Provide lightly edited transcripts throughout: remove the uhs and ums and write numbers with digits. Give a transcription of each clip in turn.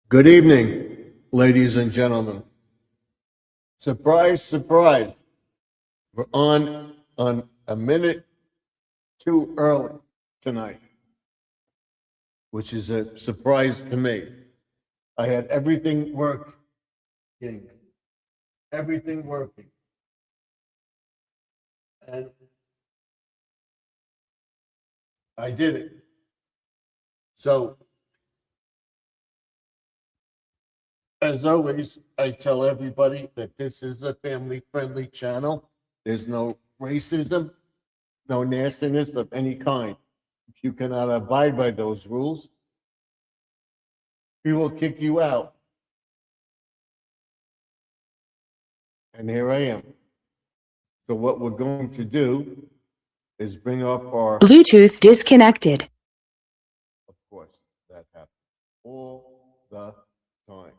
Good evening, ladies and gentlemen. Surprise, surprise. We're on a minute too early tonight, which is a surprise to me. I had everything working, everything working. And I did it. So, as always, I tell everybody that this is a family friendly channel. There's no racism, no nastiness of any kind. If you cannot abide by those rules, we will kick you out. And here I am. So what we're going to do is bring up our, Bluetooth disconnected. of course, that happens all the time.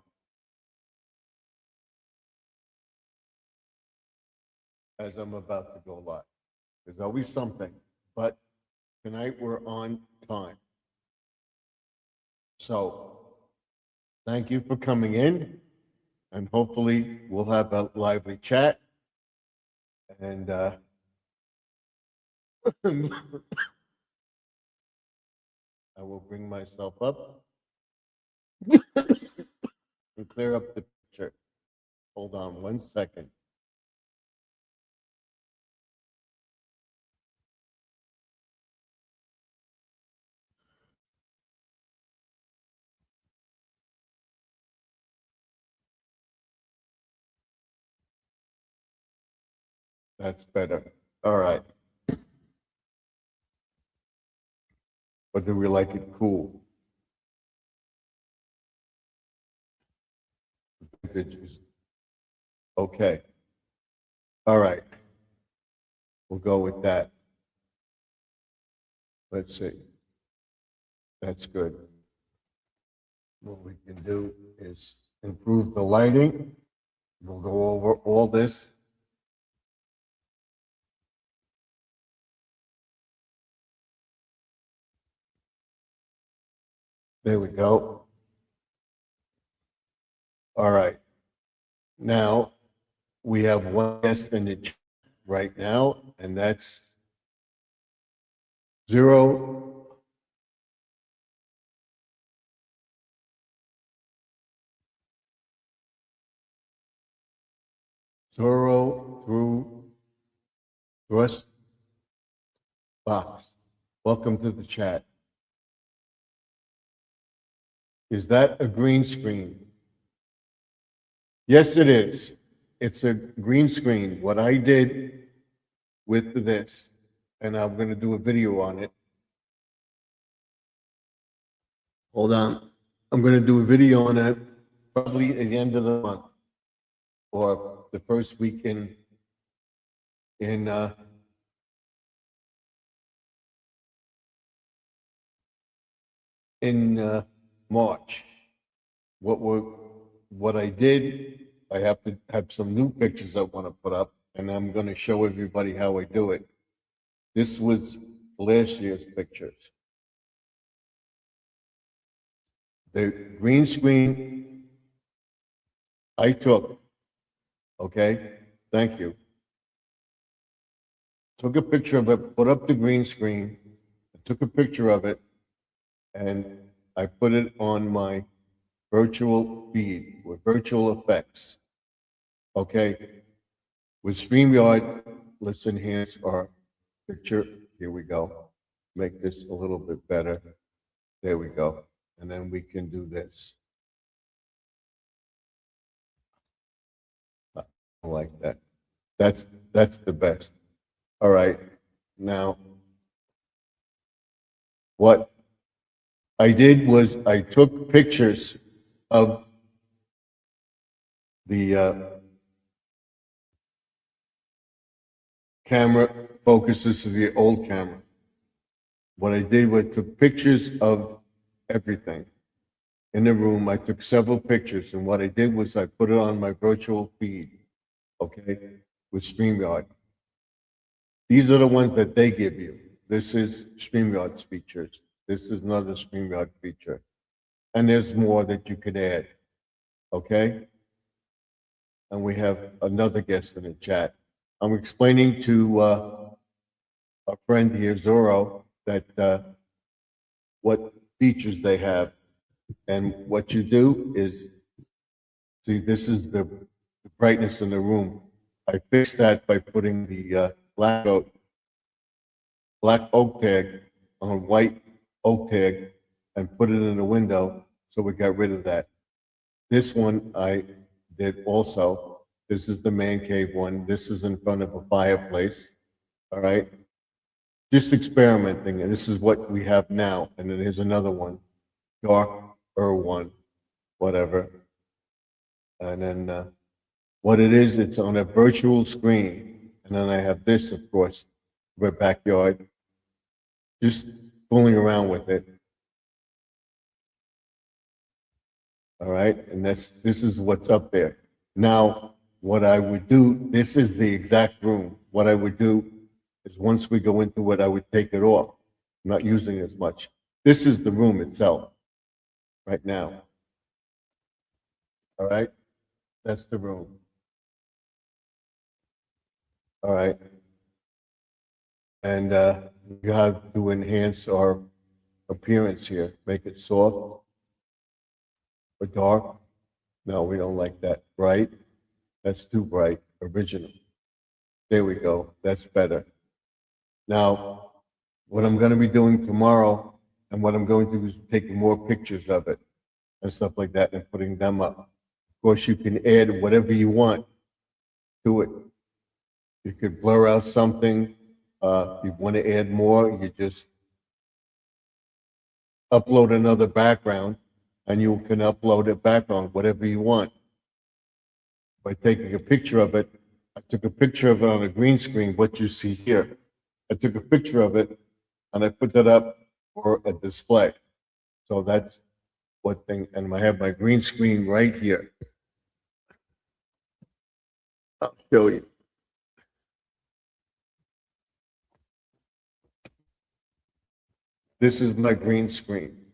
As I'm about to go live. There's always something, but tonight we're on time. So thank you for coming in, and hopefully we'll have a lively chat. And I will bring myself up and clear up the picture. Hold on 1 second. That's better. All right. Or do we like it cool? Vintage. Okay. All right. We'll go with that. Let's see. That's good. What we can do is improve the lighting. We'll go over all this. There we go. All right. Now we have one guest in the chat right now, and that's 0 through Thrust Box. Welcome to the chat. Is that a green screen? Yes, it is. It's a green screen. What I did with this, and I'm going to do a video on it. Hold on. I'm going to do a video on it probably at the end of the month or the first week in March. What I did, I have to have some new pictures I want to put up, and I'm going to show everybody how I do it. This was last year's pictures. The green screen I took, okay? Thank you. Took a picture of it, put up the green screen, I took a picture of it, and I put it on my virtual feed with virtual effects. Okay. With StreamYard, let's enhance our picture. Here we go. Make this a little bit better. There we go. And then we can do this. I like that. That's the best. All right. Now, what I did was I took pictures of the camera focuses to the old camera. What I did was took pictures of everything in the room. I took several pictures, and what I did was I put it on my virtual feed, okay, with StreamYard. These are the ones that they give you. This is StreamYard's features. This is another StreamYard feature. and there's more that you could add, okay? And we have another guest in the chat. I'm explaining to our friend here, Zorro, that what features they have. And what you do is, see, this is the brightness in the room. I fixed that by putting the black oak tag on a white oak tag and put it in the window, so we got rid of that. This one I did also. This is the man cave one. This is in front of a fireplace. All right. Just experimenting, and this is what we have now. And then here's another one, darker one, whatever. And then what it is, it's on a virtual screen. And then I have this, of course, my backyard, just fooling around with it. All right, and this is what's up there. Now, what I would do, this is the exact room. What I would do is once we go into it, I would take it off. I'm not using as much. This is the room itself right now. All right, that's the room. All right. And you have to enhance our appearance here, make it soft or dark. No, we don't like that. Bright, that's too bright. Original. There we go, that's better. Now, what I'm going to be doing tomorrow and what I'm going to do is taking more pictures of it and stuff like that and putting them up. Of course, you can add whatever you want to it. You could blur out something. If you want to add more, you just upload another background and you can upload it back on whatever you want. By taking a picture of it, I took a picture of it on a green screen, what you see here. I took a picture of it and I put that up for a display. So that's what thing, and I have my green screen right here. I'll show you. This is my green screen.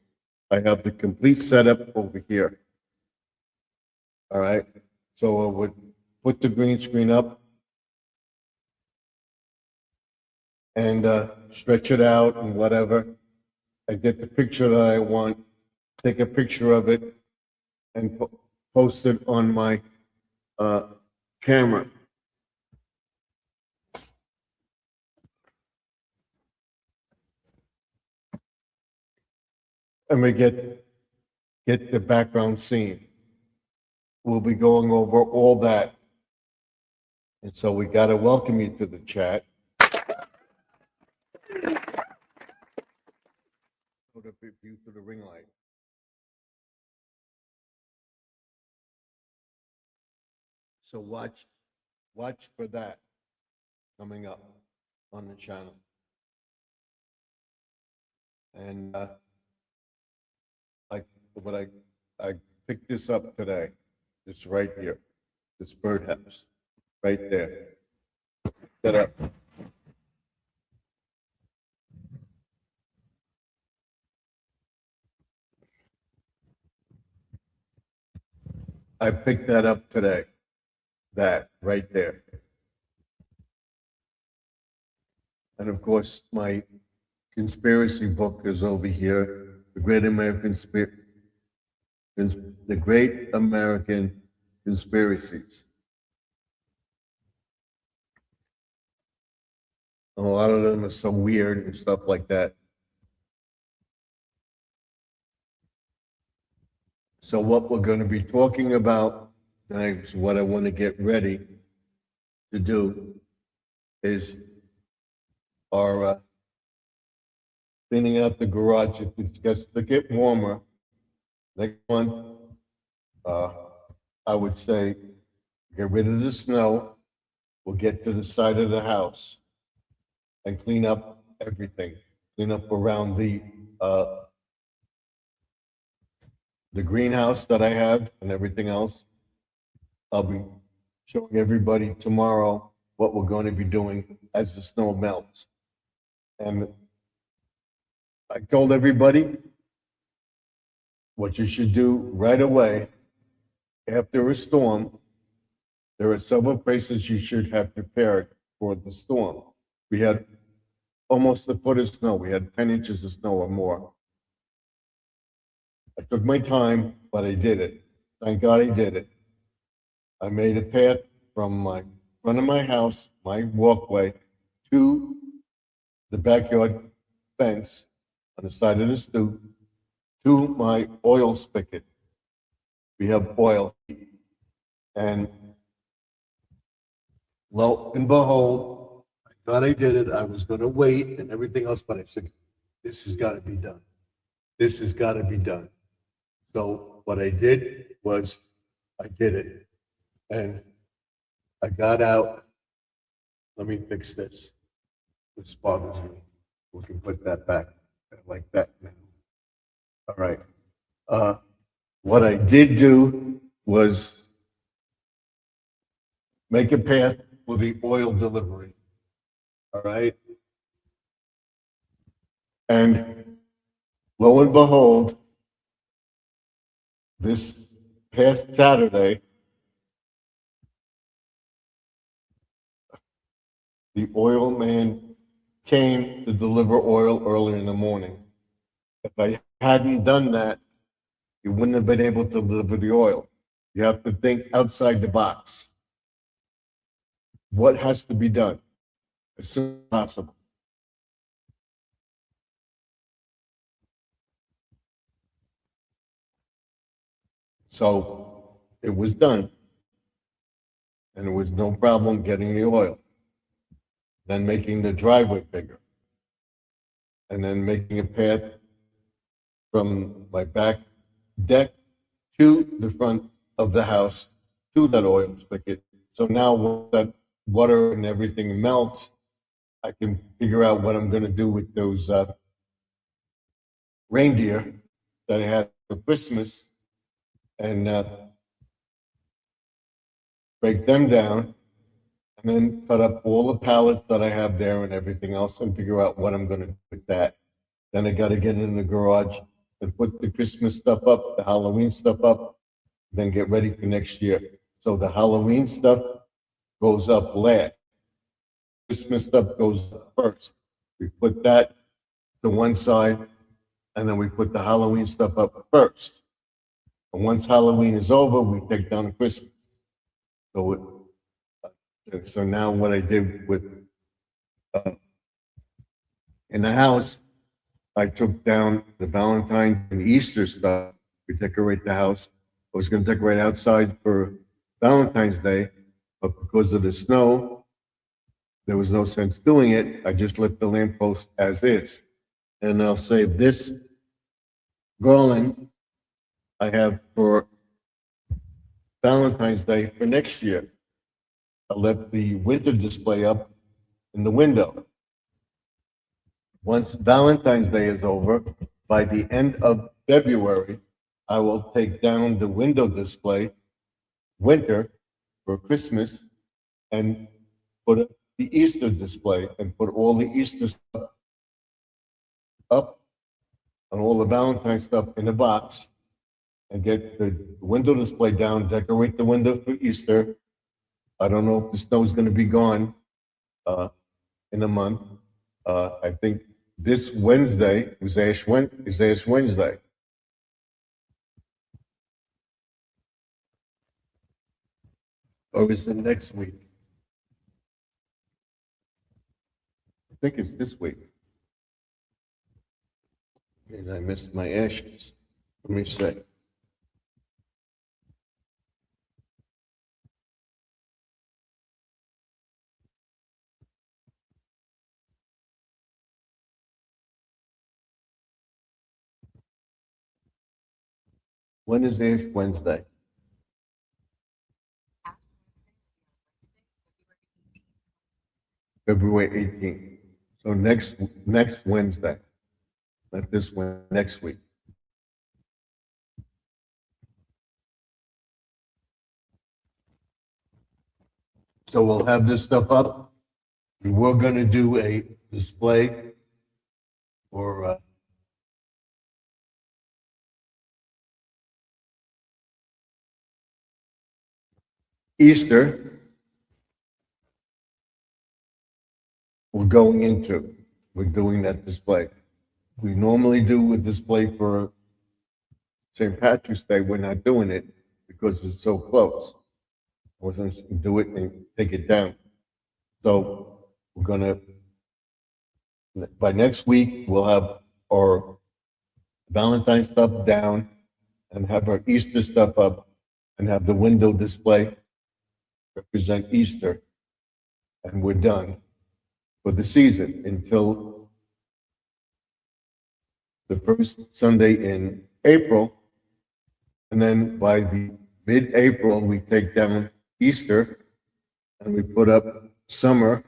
I have the complete setup over here. All right. So I would put the green screen up and stretch it out and whatever. I get the picture that I want, take a picture of it, and post it on my camera. And we get the background scene. We'll be going over all that. And so we got to welcome you to the chat. Go to view through the ring light. So watch for that coming up on the channel. And I picked this up today. It's right here. This birdhouse, right there. Set up. I picked that up today. That right there. And of course, my conspiracy book is over here. The Great American Conspiracies. A lot of them are so weird and stuff like that. So what we're going to be talking about tonight, what I want to get ready to do is our cleaning out the garage. It gets to get warmer. Next one, I would say, get rid of the snow. We'll get to the side of the house and clean up everything. Clean up around the greenhouse that I have and everything else. I'll be showing everybody tomorrow what we're going to be doing as the snow melts. And I told everybody what you should do right away after a storm, there are several places you should have prepared for the storm. We had almost a foot of snow. We had 10 inches of snow or more. I took my time, but I did it. Thank God I did it. I made a path from my front of my house, my walkway, to the backyard fence on the side of the stoop, to my oil spigot. We have oil. And lo and behold, I thought I did it. I was going to wait and everything else, but I said, this has got to be done. This has got to be done. So what I did was I did it. And I got out. Let me fix this. This bothers me. We can put that back like that now. All right. What I did do was make a path for the oil delivery. All right. And lo and behold, this past Saturday, the oil man came to deliver oil early in the morning. If I hadn't done that, you wouldn't have been able to deliver the oil. You have to think outside the box. What has to be done as soon as possible? So it was done, and there was no problem getting the oil. Then making the driveway bigger, and then making a path from my back deck to the front of the house to that oil spigot. So now when that water and everything melts, I can figure out what I'm going to do with those reindeer that I had for Christmas and break them down and then cut up all the pallets that I have there and everything else and figure out what I'm going to do with that. Then I got to get in the garage and put the Christmas stuff up, the Halloween stuff up, then get ready for next year. So the Halloween stuff goes up last. Christmas stuff goes up first. We put that to one side, and then we put the Halloween stuff up first. And once Halloween is over, we take down Christmas. So now what I did with in the house, I took down the Valentine and Easter stuff. We decorate the house. I was going to decorate outside for Valentine's Day, but because of the snow, there was no sense doing it. I just left the lamppost as is. And I'll save this garland I have for Valentine's Day for next year. I left the winter display up in the window. Once Valentine's Day is over, by the end of February, I will take down the window display, winter, for Christmas, and put up the Easter display and put all the Easter stuff up and all the Valentine stuff in a box and get the window display down, decorate the window for Easter. I don't know if the snow's going to be gone in a month. I think this Wednesday is Ash Wednesday. Or is it next week? I think it's this week. And I missed my ashes. Let me see. When is Ash Wednesday? February 18th. So next Wednesday. Not this one, next week. So we'll have this stuff up. We were going to do a display for Easter, we're going into, we're doing that display. We normally do a display for St. Patrick's Day. We're not doing it because it's so close. I wasn't gonna do it and take it down. So we're gonna, by next week, we'll have our Valentine's stuff down and have our Easter stuff up and have the window display represent Easter. And we're done for the season until the first Sunday in April. And then by the mid-April, we take down Easter and we put up summer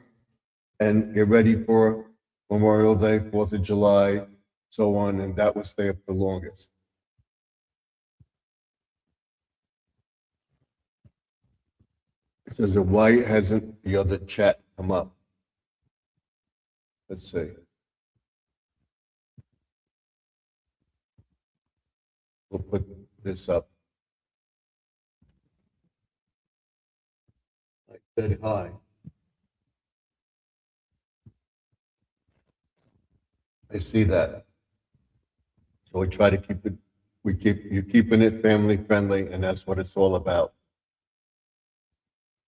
and get ready for Memorial Day, 4th of July, so on, and that will stay up the longest. It says, why hasn't the other chat come up? Let's see. We'll put this up. I said hi. I see that. So we try to keep it, you're keeping it family friendly, and that's what it's all about.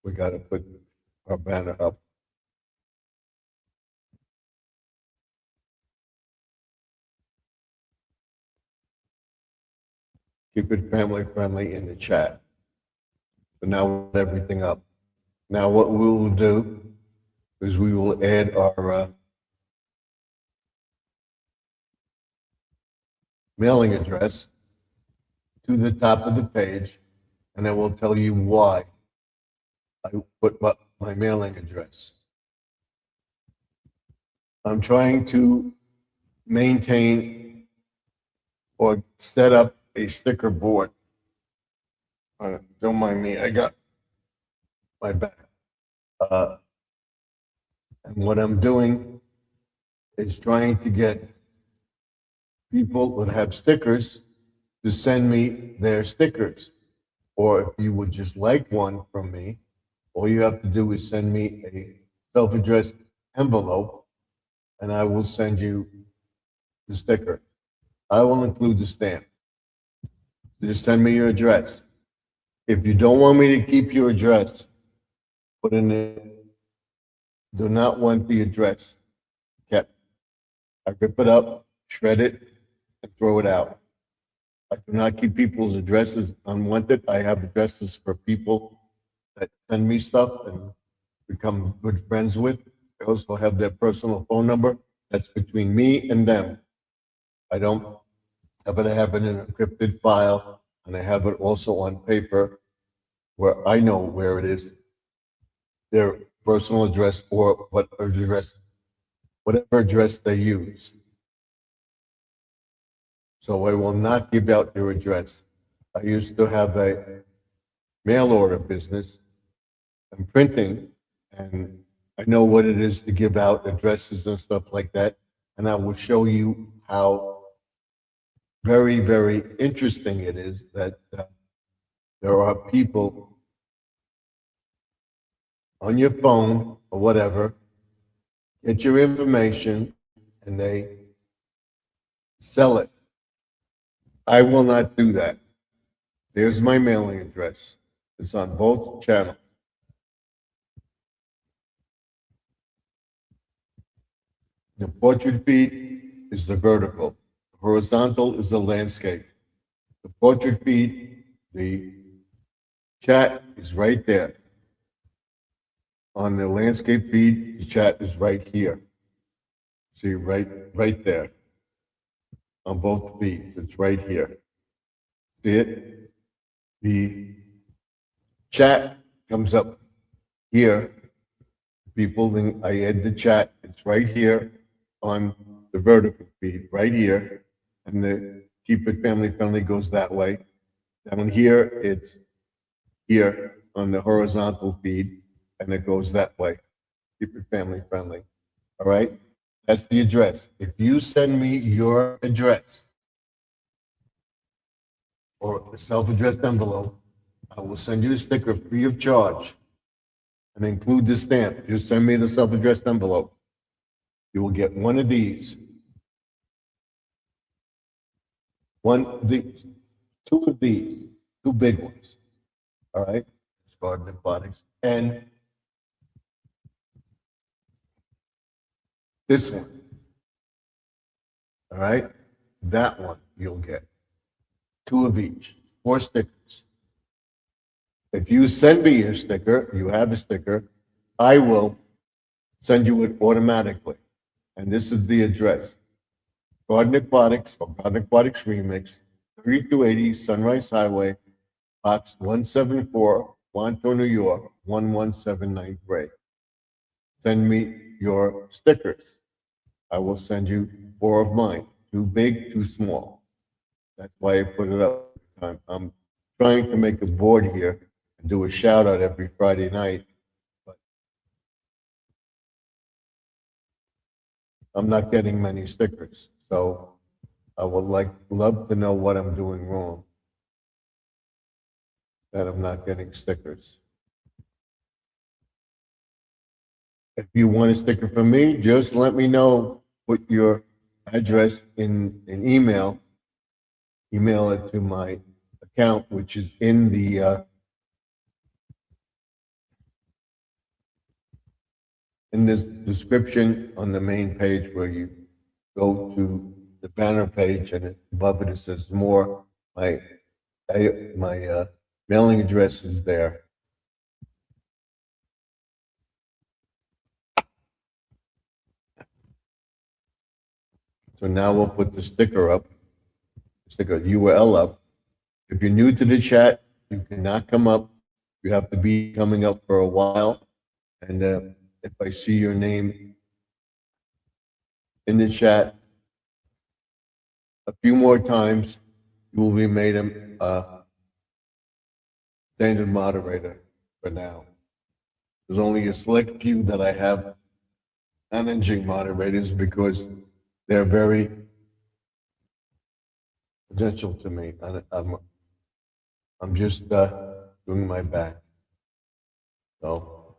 We got to put our banner up. Keep it family friendly in the chat. But now we'll put everything up. Now what we will do is we will add our mailing address to the top of the page, and I will tell you why I put my mailing address. I'm trying to maintain or set up a sticker board. Don't mind me, I got my back. And what I'm doing is trying to get people that have stickers to send me their stickers. Or if you would just like one from me, all you have to do is send me a self-addressed envelope and I will send you the sticker. I will include the stamp. Just send me your address. If you don't want me to keep your address, put in there, do not want the address kept. I rip it up, shred it, and throw it out. I do not keep people's addresses unwanted. I have addresses for people that send me stuff and become good friends with. I also have their personal phone number. That's between me and them. I don't have it in an encrypted file, and I have it also on paper where I know where it is, their personal address or whatever address they use. So I will not give out your address. I used to have a mail order business and printing, and I know what it is to give out addresses and stuff like that. And I will show you how very, very interesting it is that there are people on your phone or whatever, get your information, and they sell it. I will not do that. There's my mailing address. It's on both channels. The portrait feed is the vertical. The horizontal is the landscape. The portrait feed, the chat is right there. On the landscape feed, the chat is right here. See, right there. On both feeds, it's right here. See it? The chat comes up here. People, then I add the chat. It's right here on the vertical feed, right here. And the Keep It Family Friendly goes that way. Down here, it's here on the horizontal feed, and it goes that way. Keep It Family Friendly. All right? That's the address. If you send me your address or a self-addressed envelope, I will send you a sticker free of charge and include the stamp. Just send me the self-addressed envelope. You will get one of these. Two of these, two big ones. All right? It's Garden Aquatics. And this one. All right? That one you'll get. Two of each. 4 stickers. If you send me your sticker, you have a sticker, I will send you it automatically. And this is the address. Garden Aquatics or Garden Aquatics Remix, 3280 Sunrise Highway, Box 174, Wanto, New York, 11793. Send me your stickers. I will send you 4 of mine, 2 big, 2 small. That's why I put it up. I'm trying to make a board here and do a shout out every Friday night, but I'm not getting many stickers. So I would love to know what I'm doing wrong, that I'm not getting stickers. If you want a sticker from me, just let me know. Put your address in an email. Email it to my account, which is in the description on the main page, where you go to the banner page, and above it says more. My mailing address is there. So now we'll put the sticker up, sticker URL up. If you're new to the chat, you cannot come up. You have to be coming up for a while. And if I see your name in the chat a few more times, you will be made a standard moderator for now. There's only a select few that I have managing moderators because they're very essential to me. I'm just doing my back. So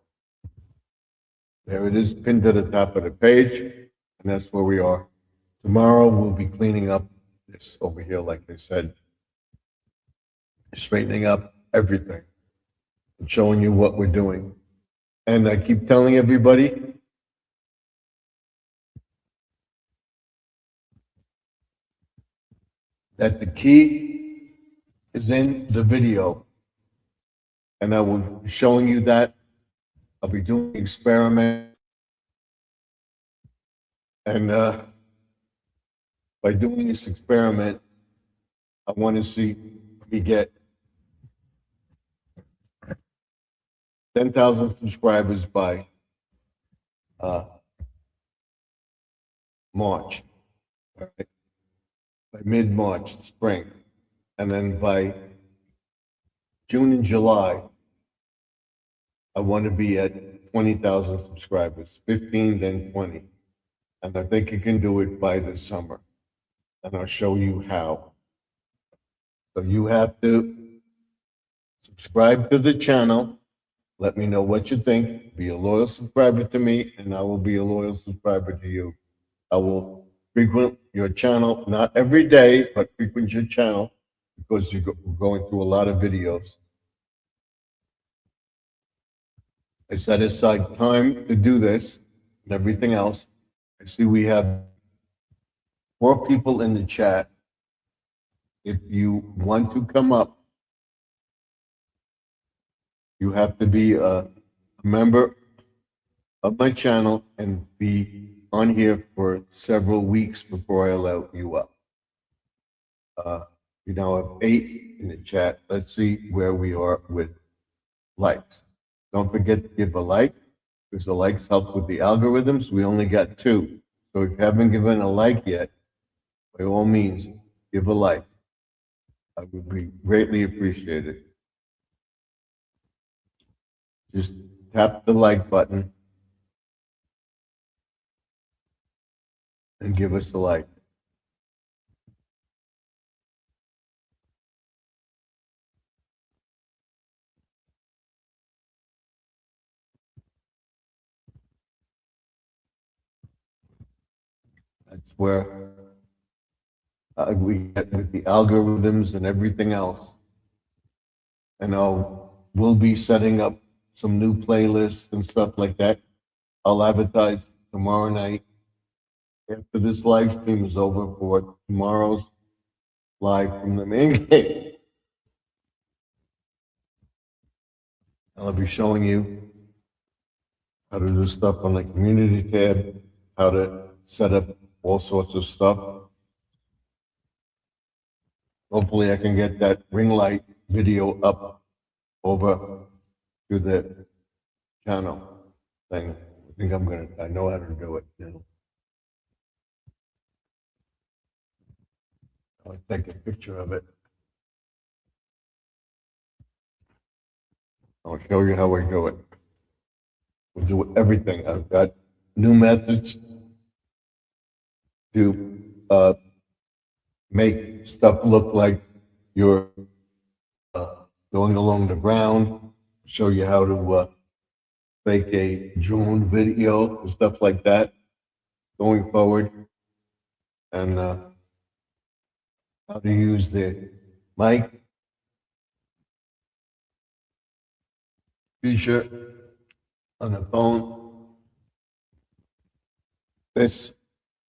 there it is, pinned to the top of the page, and that's where we are. Tomorrow we'll be cleaning up this over here, like I said, straightening up everything and showing you what we're doing. And I keep telling everybody, that the key is in the video. And I will be showing you that. I'll be doing an experiment. And by doing this experiment, I want to see if we get 10,000 subscribers by March, right? By mid-March, spring. And then by June and July, I want to be at 20,000 subscribers, 15, then 20. And I think I can do it by the summer. And I'll show you how. So you have to subscribe to the channel. Let me know what you think. Be a loyal subscriber to me, and I will be a loyal subscriber to you. I will frequent your channel, not every day, but frequent your channel because you're going through a lot of videos. I set aside time to do this and everything else. I see we have 4 people in the chat. If you want to come up, you have to be a member of my channel and be on here for several weeks before I allow you up. We now have 8 in the chat. Let's see where we are with likes. Don't forget to give a like, because the likes help with the algorithms. We only got 2. So if you haven't given a like yet, by all means, give a like. I would be greatly appreciated. Just tap the like button and give us a like. That's where we get with the algorithms and everything else. And we'll be setting up some new playlists and stuff like that. I'll advertise tomorrow night after this live stream is over for tomorrow's live from the main gate. I'll be showing you how to do stuff on the community tab, how to set up all sorts of stuff. Hopefully I can get that ring light video up over to the channel thing. I think I know how to do it now. I'll take a picture of it. I'll show you how I do it. We'll do everything. I've got new methods to make stuff look like you're going along the ground. Show you how to make a drone video and stuff like that going forward, and how to use the mic feature on the phone. This,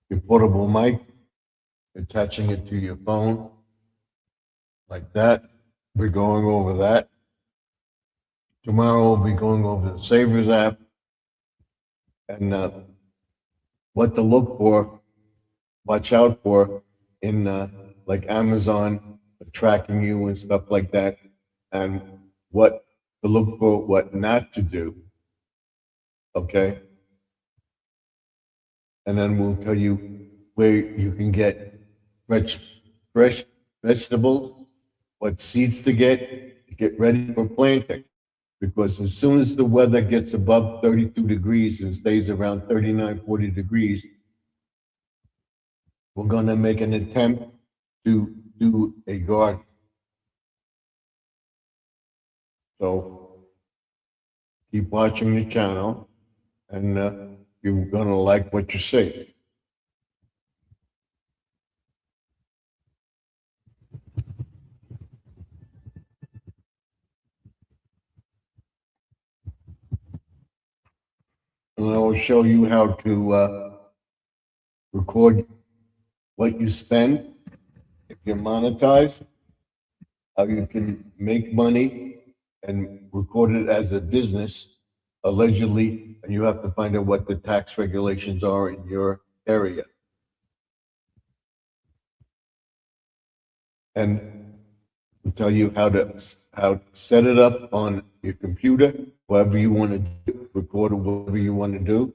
your portable mic, attaching it to your phone like that. We're going over that. Tomorrow we'll be going over the Savers app and what to look for, watch out for in like Amazon tracking you and stuff like that, and what to look for, what not to do. Okay? And then we'll tell you where you can get fresh vegetables, what seeds to get ready for planting. Because as soon as the weather gets above 32 degrees and stays around 39, 40 degrees, we're going to make an attempt to do a garden. So keep watching the channel, and you're going to like what you see. And I will show you how to record what you spend if you're monetized, how you can make money and record it as a business, allegedly, and you have to find out what the tax regulations are in your area. And we'll tell you how to set it up on your computer, whatever you want to do, record whatever you want to do.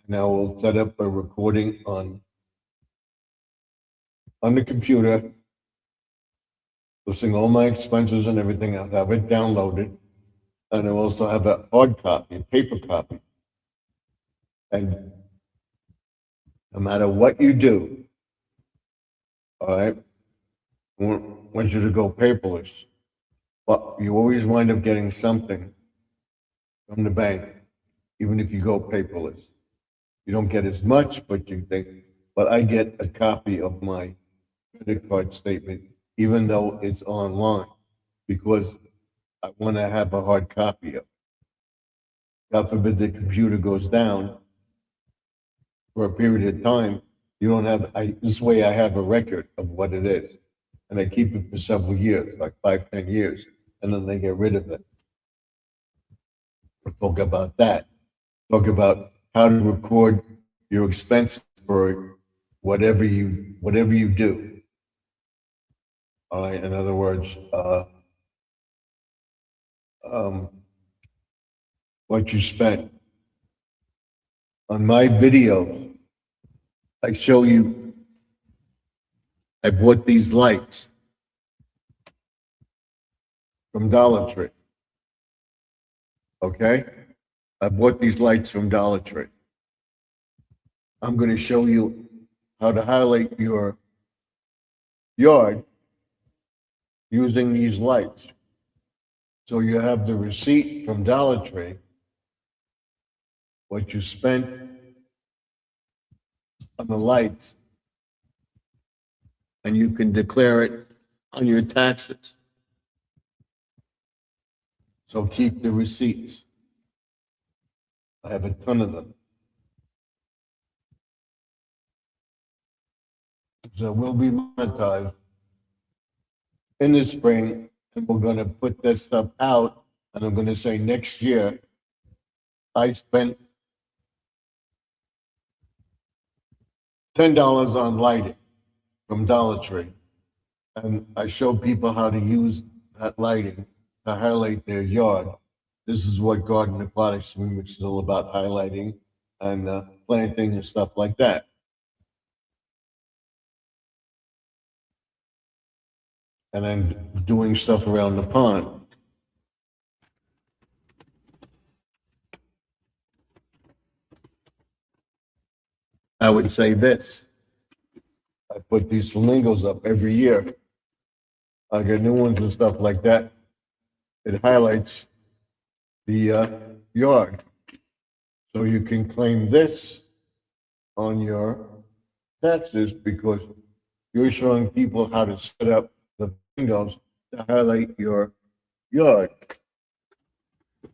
Now we'll set up a recording on the computer, listing all my expenses and everything. I'll have it downloaded, and I'll also have a hard copy, a paper copy. And no matter what you do, all right, I want you to go paperless, but you always wind up getting something from the bank, even if you go paperless. You don't get as much, but you think, but I get a copy of my credit card statement, even though it's online, because I want to have a hard copy of it. God forbid the computer goes down for a period of time, you don't have, this way I have a record of what it is. And I keep it for several years, like 5, 10 years, and then they get rid of it. We'll talk about that. Talk about how to record your expenses for whatever you do. All right, in other words, what you spent. On my video, I show you, I bought these lights from Dollar Tree. Okay? I bought these lights from Dollar Tree. I'm going to show you how to highlight your yard using these lights. So you have the receipt from Dollar Tree, what you spent on the lights, and you can declare it on your taxes. So keep the receipts. I have a ton of them. So we'll be monetized in the spring, and we're gonna put that stuff out, and I'm gonna say next year, I spent $10 on lighting from Dollar Tree. And I show people how to use that lighting to highlight their yard. This is what Garden Aquatics, which is all about highlighting and planting and stuff like that. And then doing stuff around the pond. I would say this. I put these flamingos up every year. I get new ones and stuff like that. It highlights the yard. So you can claim this on your taxes because you're showing people how to set up the windows to highlight your yard.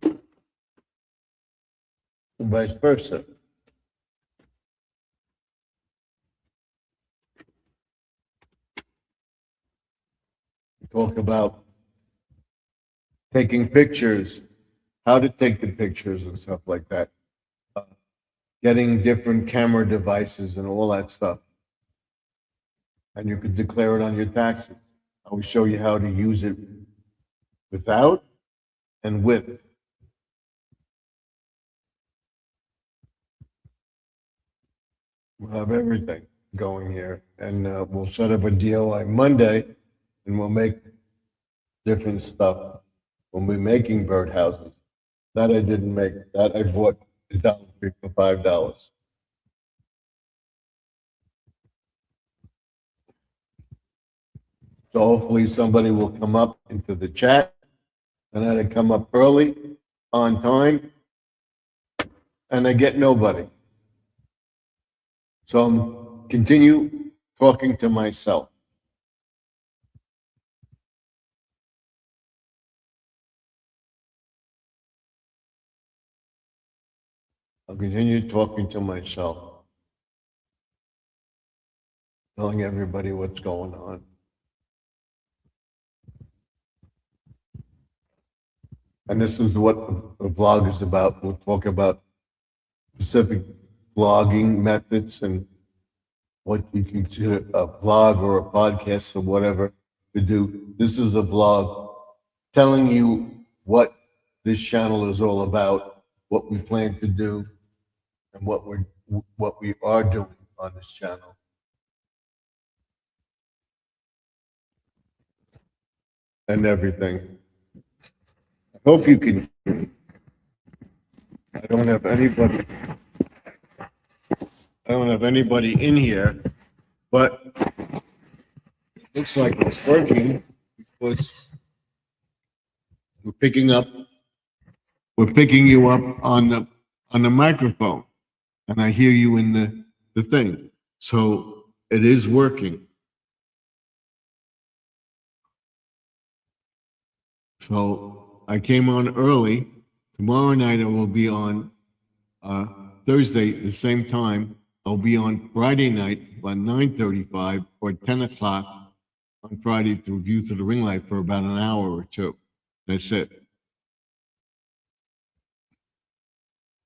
And vice versa. Talk about taking pictures, how to take the pictures and stuff like that. Getting different camera devices and all that stuff. And you could declare it on your taxes. I will show you how to use it without and with. We'll have everything going here, and we'll set up a deal on Monday, and we'll make different stuff. We'll be making birdhouses. That I didn't make. That I bought the Dollar Tree for $5. So hopefully somebody will come up into the chat, and I come up early, on time, and I get nobody. So I'm continue talking to myself. I'll continue talking to myself, telling everybody what's going on. And this is what the vlog is about. We'll talk about specific vlogging methods and what you consider a vlog or a podcast or whatever to do. This is a vlog telling you what this channel is all about, what we plan to do, and what we are doing on this channel. And everything. I hope you can. I don't have anybody in here, but it looks like it's working because we're picking you up on the microphone, and I hear you in the thing. So it is working. So I came on early. Tomorrow night I will be on Thursday the same time. I'll be on Friday night by 9:35 or 10 o'clock on Friday to View Through the Ring Light for about an hour or two. That's it.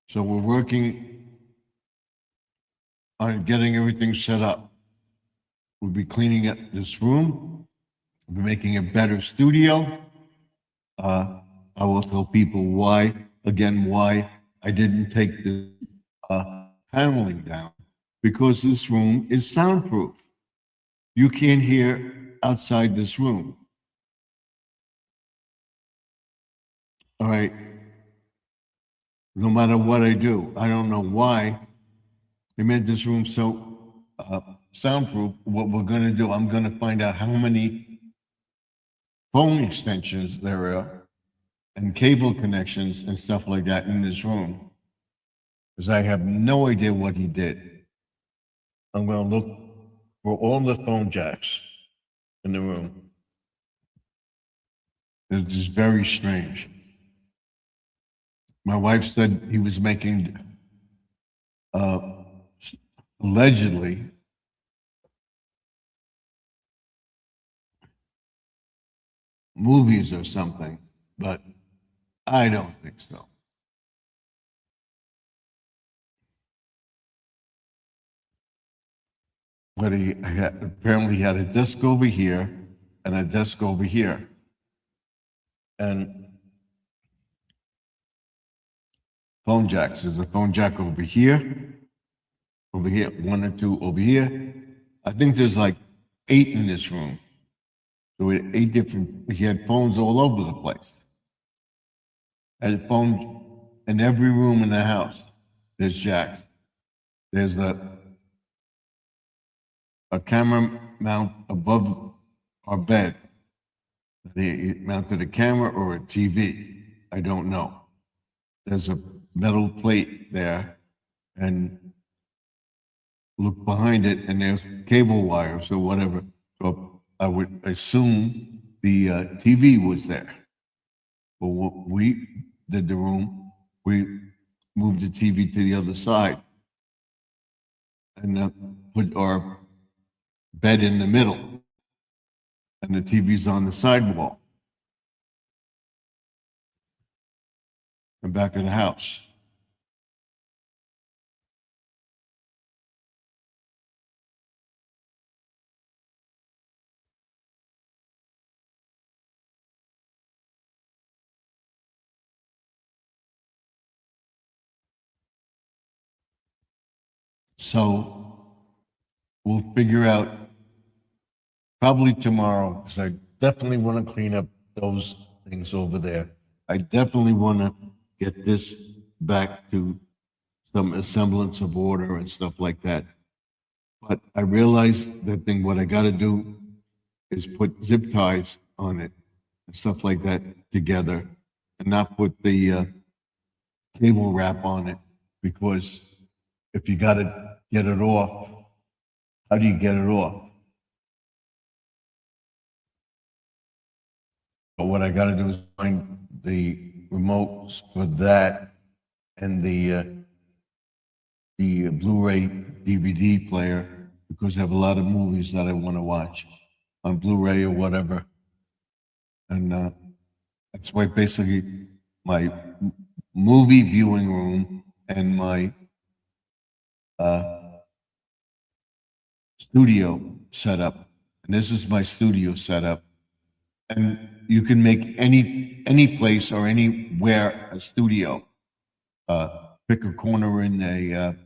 So we're working on getting everything set up. We'll be cleaning up this room. We'll be making a better studio. I will tell people why I didn't take the paneling down, because this room is soundproof. You can't hear outside this room. All right. No matter what I do, I don't know why they made this room so soundproof. What we're going to do, I'm going to find out how many phone extensions there are and cable connections and stuff like that in this room, because I have no idea what he did. I'm going to look for all the phone jacks in the room. It's just very strange. My wife said he was making, uh, allegedly, movies or something, but I don't think so. But apparently he had a desk over here and a desk over here. And phone jacks, there's a phone jack over here, one or two over here. I think there's like 8 in this room. So we had 8 different, he had phones all over the place. Had phones in every room in the house. There's jacks. There's a camera mount above our bed. They mounted a camera or a TV. I don't know. There's a metal plate there, and look behind it, and there's cable wires or whatever. So I would assume the TV was there. But what we did the room, we moved the TV to the other side and put our bed in the middle, and the TV's on the sidewall, the back of the house. So we'll figure out probably tomorrow, because I definitely want to clean up those things over there. I definitely want to get this back to some semblance of order and stuff like that. But I realize that thing, what I got to do is put zip ties on it and stuff like that together, and not put the cable wrap on it, because if you got to get it off, how do you get it off? But what I got to do is find the remotes for that and the Blu-ray DVD player, because I have a lot of movies that I want to watch on Blu-ray or whatever. And that's why basically my movie viewing room and my studio setup. And this is my studio setup. And you can make any place or anywhere a studio. Pick a corner in a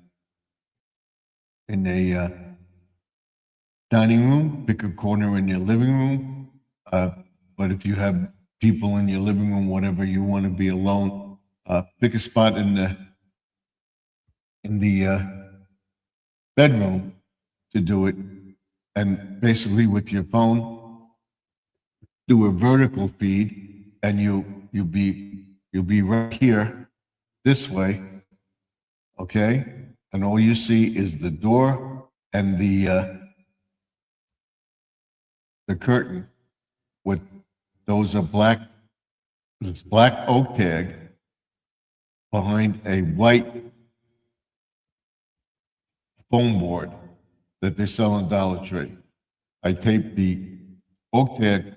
dining room, pick a corner in your living room. But if you have people in your living room, whatever, you want to be alone, pick a spot in the bedroom to do it. And basically with your phone, do a vertical feed, and you'll be right here this way, okay? And all you see is the door and the curtain with those are black. It's black oak tag behind a white foam board that they sell in Dollar Tree. I taped the oak tag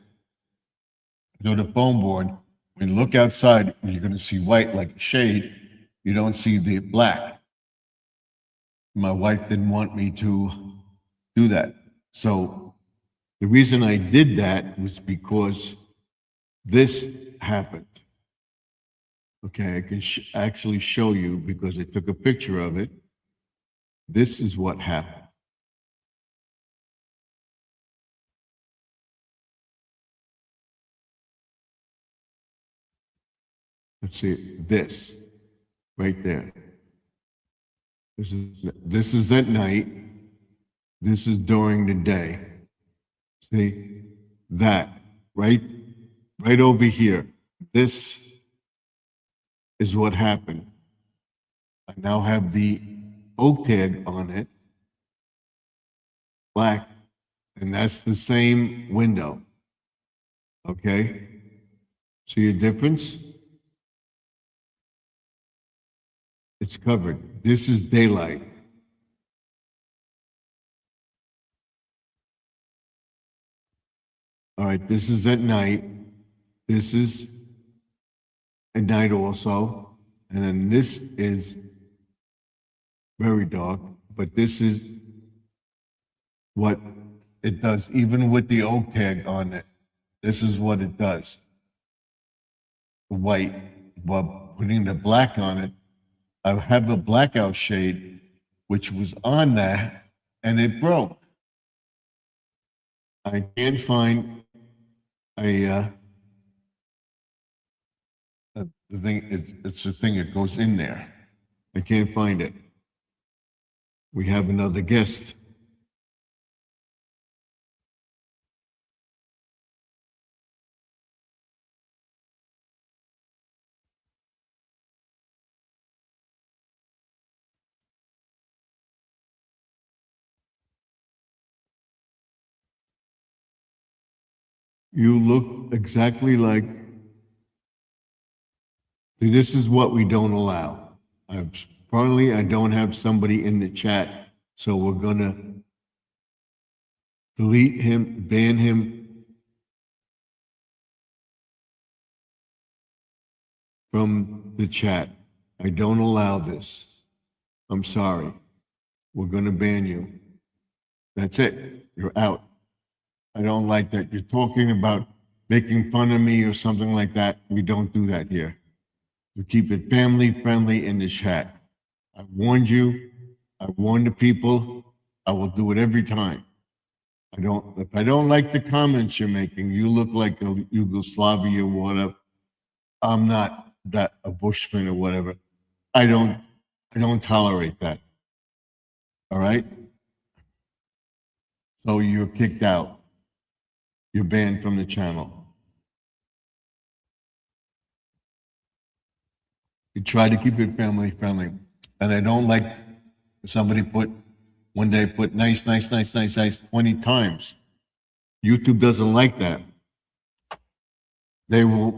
to the foam board. When you look outside, you're going to see white like a shade. You don't see the black. My wife didn't want me to do that. So the reason I did that was because this happened. Okay, I can actually show you because I took a picture of it. This is what happened. Let's see, this right there. This is at night. This is during the day. See that right over here. This is what happened. I now have the oak tag on it. black, and that's the same window. Okay? See a difference? It's covered. This is daylight. All right, this is at night. This is at night also. And then this is very dark, but this is what it does, even with the oak tag on it. This is what it does. White, but putting the black on it, I have a blackout shade, which was on that, and it broke. I can't find the thing. It's the thing that goes in there. I can't find it. We have another guest. You look exactly like. This is what we don't allow. Partly, I don't have somebody in the chat, so we're gonna delete him, ban him from the chat. I don't allow this. I'm sorry. We're gonna ban you. That's it. You're out. I don't like that. You're talking about making fun of me or something like that. We don't do that here. We keep it family friendly in the chat. I warned you. I warned the people. I will do it every time. If I don't like the comments you're making, you look like a Yugoslavia or whatever. I'm not that a Bushman or whatever. I don't tolerate that. All right? So you're kicked out. You're banned from the channel. You try to keep it family friendly. And I don't like somebody one day put nice 20 times. YouTube doesn't like that. They will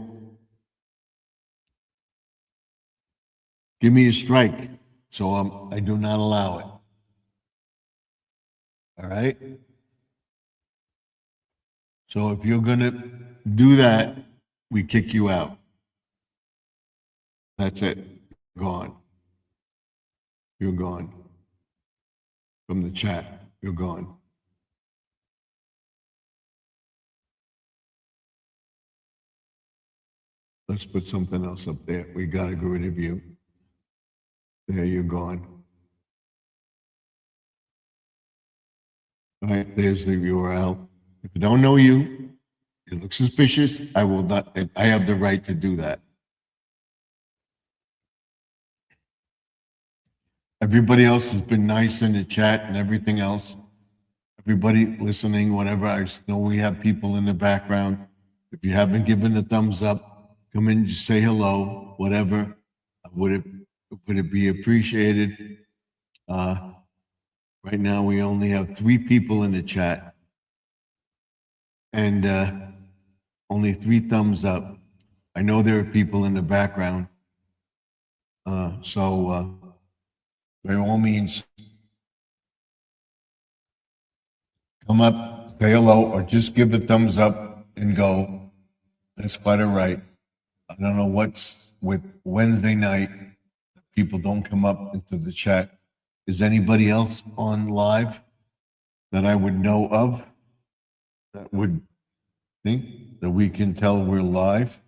give me a strike. So I do not allow it. All right? So if you're going to do that, we kick you out. That's it. Gone. You're gone. From the chat, you're gone. Let's put something else up there. We got to get rid of you. There, you're gone. All right, there's the URL. If I don't know you, it looks suspicious, I will not, I have the right to do that. Everybody else has been nice in the chat and everything else. Everybody listening, whatever, I know we have people in the background. If you haven't given a thumbs up, come in, just say hello, whatever. Would it be appreciated? Right now, we only have 3 people in the chat and only 3 thumbs up. I know there are people in the background. So by all means, come up, say hello, or just give a thumbs up and go. That's quite all right. I don't know what's with Wednesday night. People don't come up into the chat. Is anybody else on live that I would know of that would think that we can tell we're live?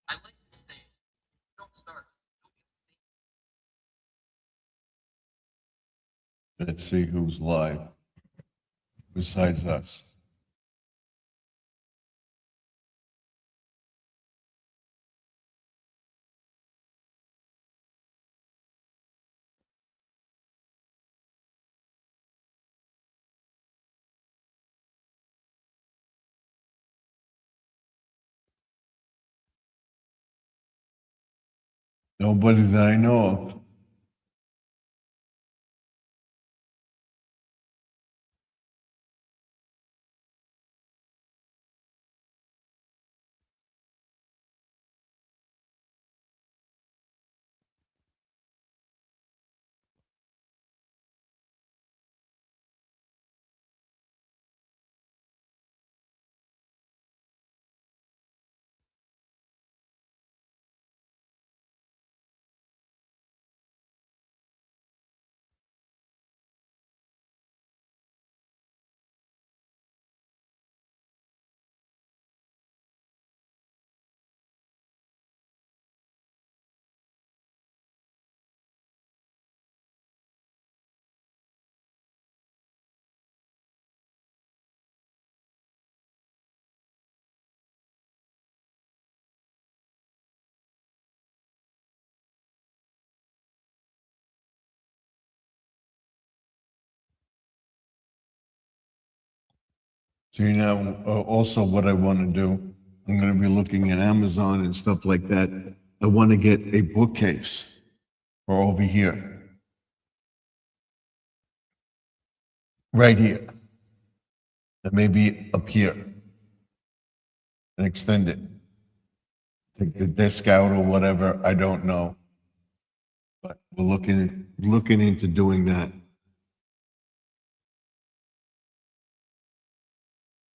I like this thing. Don't start. Let's see who's live besides us. Nobody that I know of. See now, also what I want to do, I'm going to be looking at Amazon and stuff like that. I want to get a bookcase for over here. Right here. And maybe up here. And extend it. Take the desk out or whatever, I don't know. But we're looking into doing that.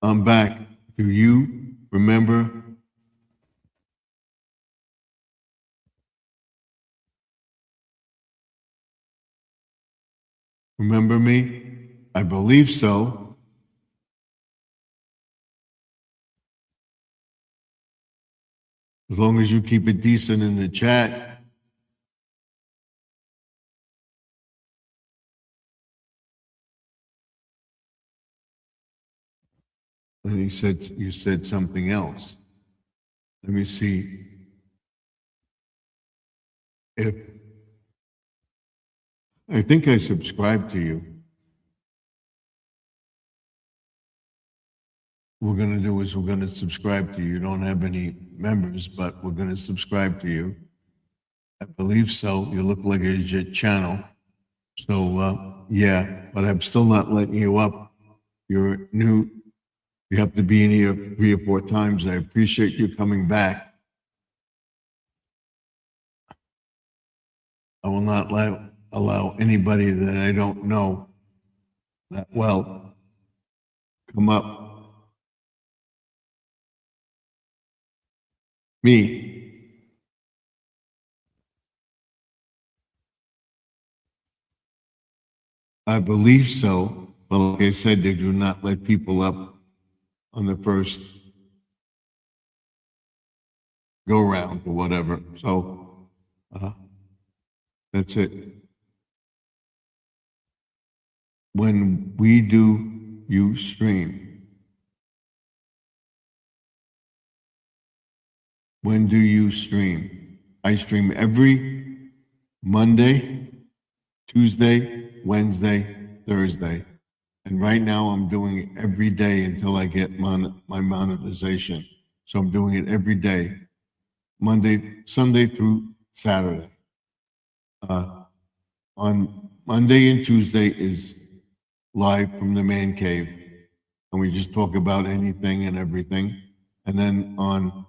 I'm back. Do you remember? Remember me? I believe so. As long as you keep it decent in the chat. And he said, you said something else. Let me see if, I think I subscribed to you. What we're going to do is we're going to subscribe to you. You don't have any members, but we're going to subscribe to you. I believe so. You look like a legit channel. So, yeah, but I'm still not letting you up. You're new. You have to be in here 3 or 4 times. I appreciate you coming back. I will not allow anybody that I don't know that well come up. Me. I believe so. But like I said, they do not let people up on the first go round or whatever. So that's it. When we do, you stream. When do you stream? I stream every Monday, Tuesday, Wednesday, Thursday. And right now I'm doing it every day until I get my monetization. So I'm doing it every day, Sunday through Saturday. On Monday and Tuesday is live from the man cave. And we just talk about anything and everything. And then on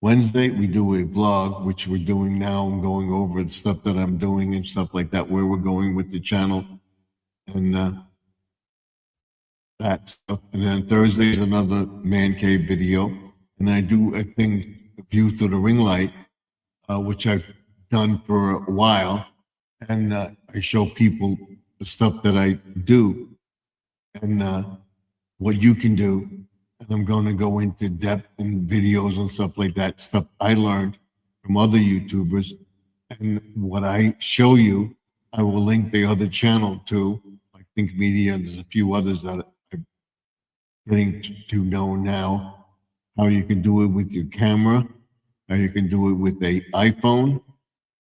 Wednesday, we do a vlog, which we're doing now. I'm going over the stuff that I'm doing and stuff like that, where we're going with the channel. And that stuff. And then Thursday is another man cave video. And I do a thing, View Through the Ring Light, which I've done for a while. And I show people the stuff that I do and what you can do. And I'm going to go into depth in videos and stuff like that, stuff I learned from other YouTubers. And what I show you, I will link the other channel to, like Think Media, and there's a few others that I'm getting to know now, how you can do it with your camera, how you can do it with a iPhone,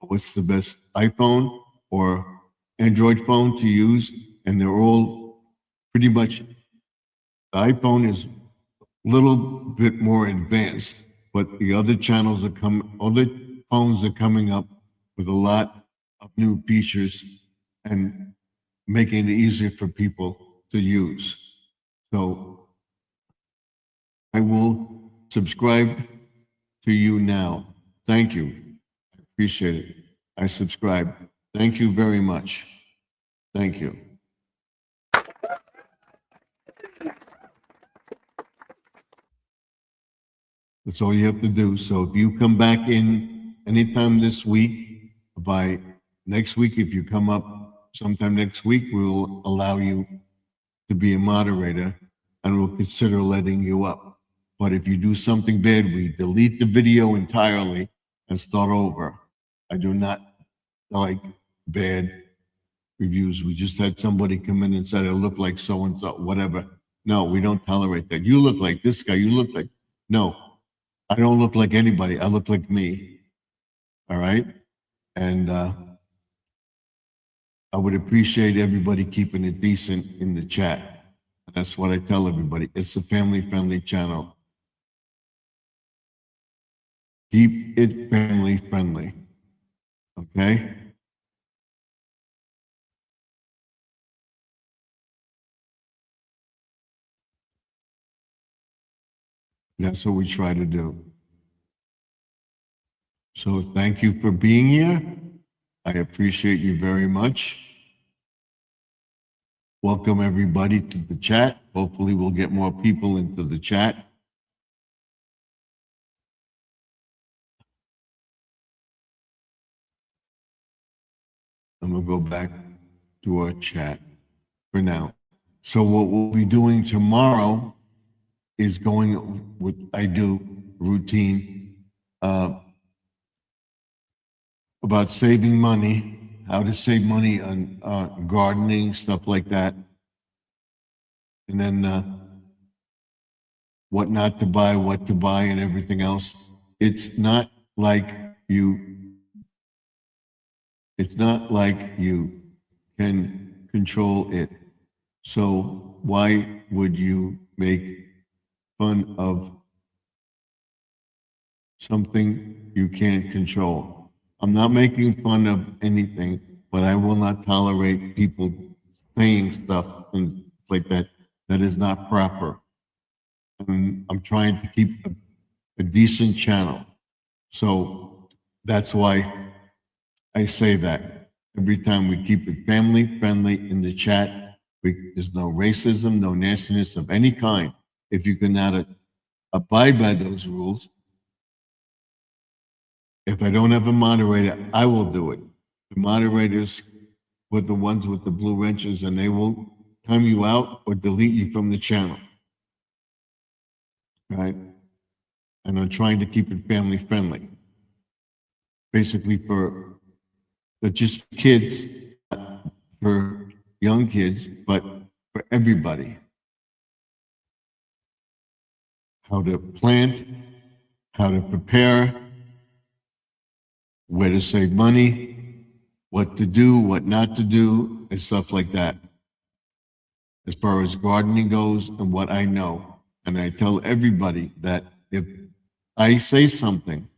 what's the best iPhone or Android phone to use, and they're all pretty much, the iPhone is a little bit more advanced, but the other channels other phones are coming up with a lot of new features and making it easier for people to use. So I will subscribe to you now. Thank you. I appreciate it. I subscribe. Thank you very much. Thank you. That's all you have to do. So if you come back in anytime this week, by next week, if you come up sometime next week, we'll allow you to be a moderator and we'll consider letting you up. But if you do something bad, we delete the video entirely and start over. I do not like bad reviews. We just had somebody come in and said, I look like so-and-so, whatever. No, we don't tolerate that. You look like this guy, you look like, no, I don't look like anybody. I look like me. All right? And I would appreciate everybody keeping it decent in the chat. That's what I tell everybody. It's a family-friendly channel. Keep it family-friendly. Okay? That's what we try to do. So thank you for being here. I appreciate you very much. Welcome everybody to the chat. Hopefully we'll get more people into the chat. I'm gonna go back to our chat for now. So what we'll be doing tomorrow is going what I do routine about saving money, how to save money on gardening, stuff like that. And then what not to buy, what to buy, and everything else. It's not like you can control it. So why would you make fun of something you can't control? I'm not making fun of anything, but I will not tolerate people saying stuff and like that that is not proper. And I'm trying to keep a decent channel. So that's why I say that. Every time we keep it family friendly in the chat, there's no racism, no nastiness of any kind. If you cannot abide by those rules, if I don't have a moderator, I will do it. The moderators with the ones with the blue wrenches, and they will time you out or delete you from the channel. Right? And I'm trying to keep it family friendly. Basically for just kids, not for young kids, but for everybody. How to plant, how to prepare, where to save money, what to do, what not to do, and stuff like that. As far as gardening goes and what I know. And I tell everybody that if I say something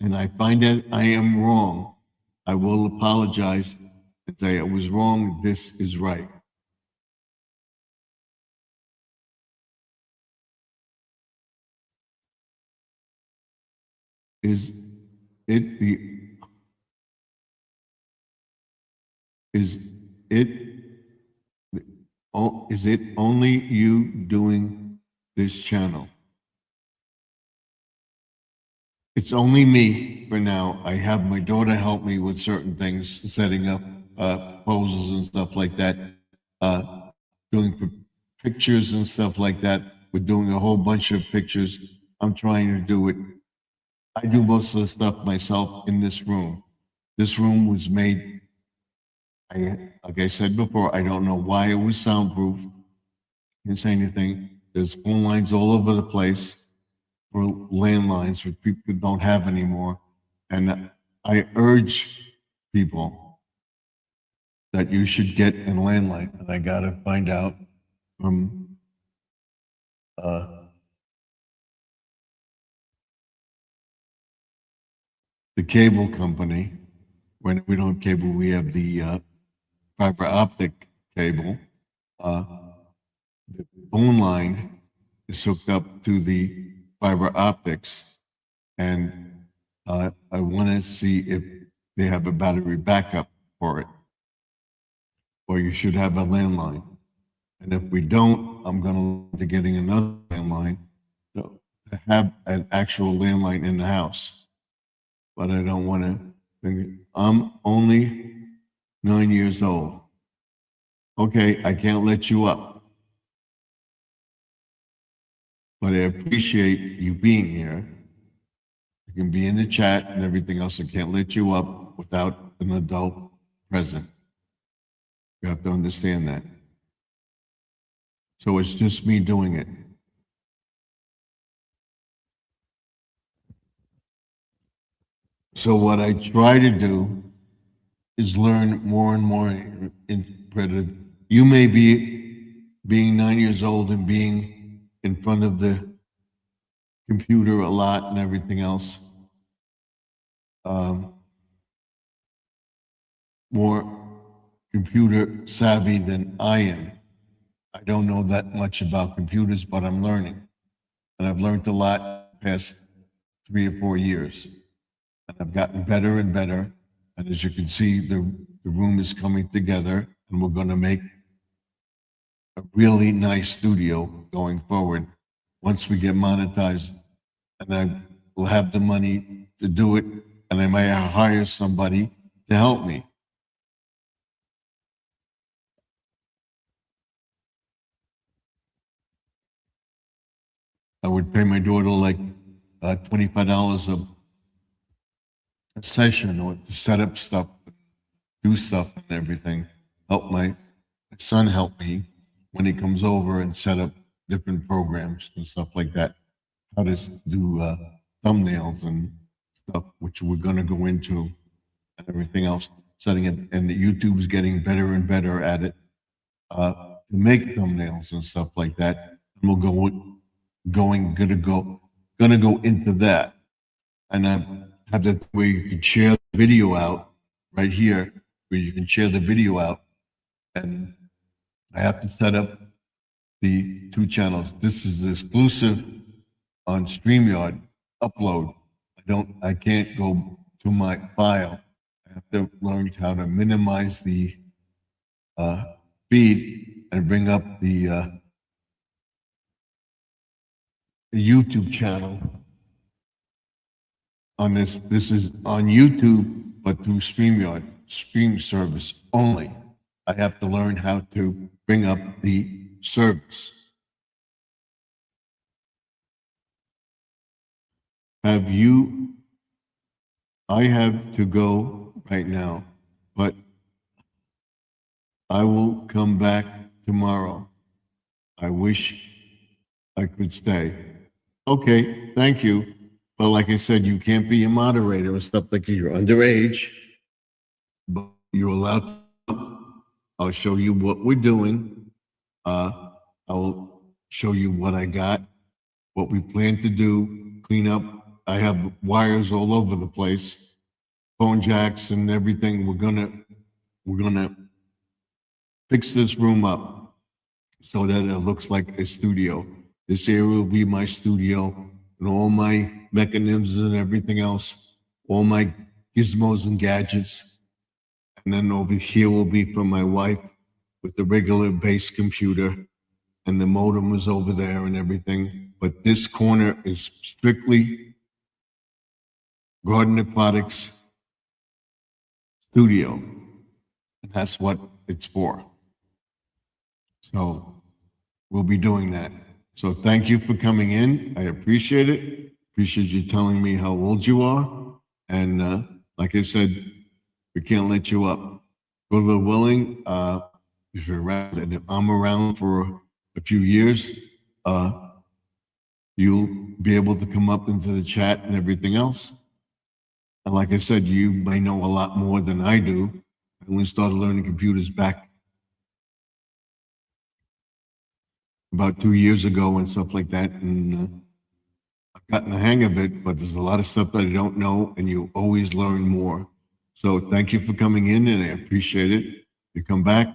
and I find that I am wrong, I will apologize and say I was wrong, this is right. Is it only you doing this channel? It's only me for now. I have my daughter help me with certain things, setting up proposals and stuff like that, doing pictures and stuff like that. We're doing a whole bunch of pictures. I'm trying to do it. I do most of the stuff myself in this room. This room was made, like I said before, I don't know why it was soundproof. Didn't say anything. There's phone lines all over the place. For landlines, which people don't have anymore. And I urge people that you should get a landline. And I got to find out from the cable company. When we don't have cable, we have the fiber optic cable. The phone line is hooked up to the fiber optics, and I want to see if they have a battery backup for it, or you should have a landline. And if we don't, I'm going to look to getting another landline to have an actual landline in the house. But I don't want to. I'm only 9 years old. Okay, I can't let you up. But I appreciate you being here. You can be in the chat and everything else. I can't let you up without an adult present. You have to understand that. So it's just me doing it. So what I try to do is learn more and more you may be being 9 years old and being in front of the computer a lot and everything else. More computer savvy than I am. I don't know that much about computers, but I'm learning. And I've learned a lot the past 3 or 4 years. And I've gotten better and better. And as you can see, the room is coming together, and we're going to make a really nice studio going forward once we get monetized. And I will have the money to do it, and I might hire somebody to help me. I would pay my daughter like $25 a session, or to set up stuff, do stuff and everything. Help my son help me when he comes over and set up different programs and stuff like that. How to do thumbnails and stuff, which we're going to go into, and everything else. Setting it, and the YouTube's getting better and better at it to make thumbnails and stuff like that. And we'll gonna go into that, and I have that where you can share the video out right here, where you can share the video out, and I have to set up the 2 channels. This is exclusive on StreamYard upload. I can't go to my file. I have to learn how to minimize the feed and bring up the YouTube channel on this. This is on YouTube, but through StreamYard, stream service only. I have to learn how to bring up the service. I have to go right now, but I will come back tomorrow. I wish I could stay. Okay, thank you. But like I said, you can't be a moderator and stuff like that. You're underage, but you're allowed to. I'll show you what we're doing. I will show you what I got, what we plan to do, clean up. I have wires all over the place, phone jacks and everything. We're gonna fix this room up so that it looks like a studio. This area will be my studio, and all my mechanisms and everything else, all my gizmos and gadgets. And then over here will be for my wife with the regular base computer, and the modem is over there and everything. But this corner is strictly Garden Aquatics studio. And that's what it's for. So we'll be doing that. So thank you for coming in. I appreciate it. Appreciate you telling me how old you are. And like I said, we can't let you up. God willing, if you're around, and if I'm around for a few years, you'll be able to come up into the chat and everything else. And like I said, you may know a lot more than I do. I only started learning computers back about 2 years ago and stuff like that. And I'm I've gotten the hang of it, but there's a lot of stuff that I don't know, and you always learn more. So thank you for coming in, and I appreciate it. You come back.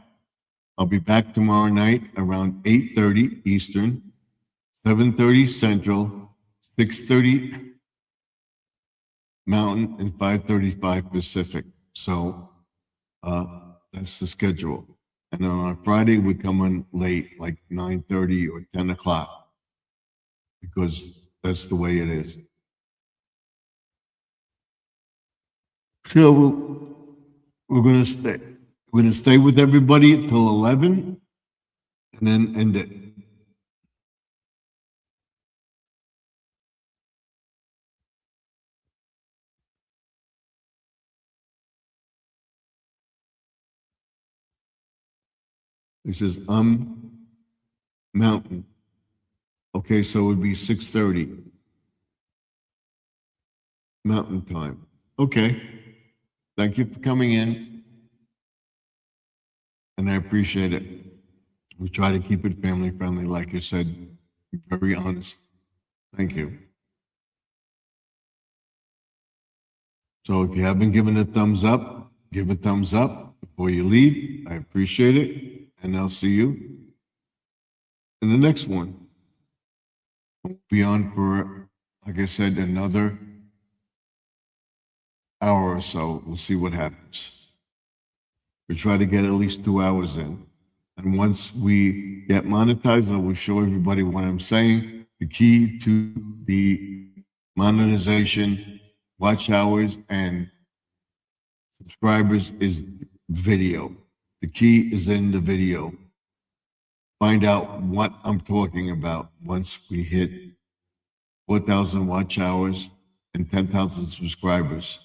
I'll be back tomorrow night around 8:30 Eastern, 7:30 Central, 6:30 Mountain, and 5:35 Pacific. So that's the schedule. And then on Friday, we come in late, like 9:30 or 10 o'clock, because that's the way it is. So we're gonna stay. We're gonna stay with everybody until 11, and then end it. It says Mountain. Okay, so it would be 6:30 Mountain Time. Okay. Thank you for coming in, and I appreciate it. We try to keep it family friendly, like you said, very honest. Thank you. So if you haven't given a thumbs up, give a thumbs up before you leave. I appreciate it, and I'll see you in the next one. We'll be on for, like I said, another hour or so. We'll see what happens. We try to get at least 2 hours in. And once we get monetized, I will show everybody what I'm saying. The key to the monetization, watch hours, and subscribers is video. The key is in the video. Find out what I'm talking about once we hit 4,000 watch hours and 10,000 subscribers.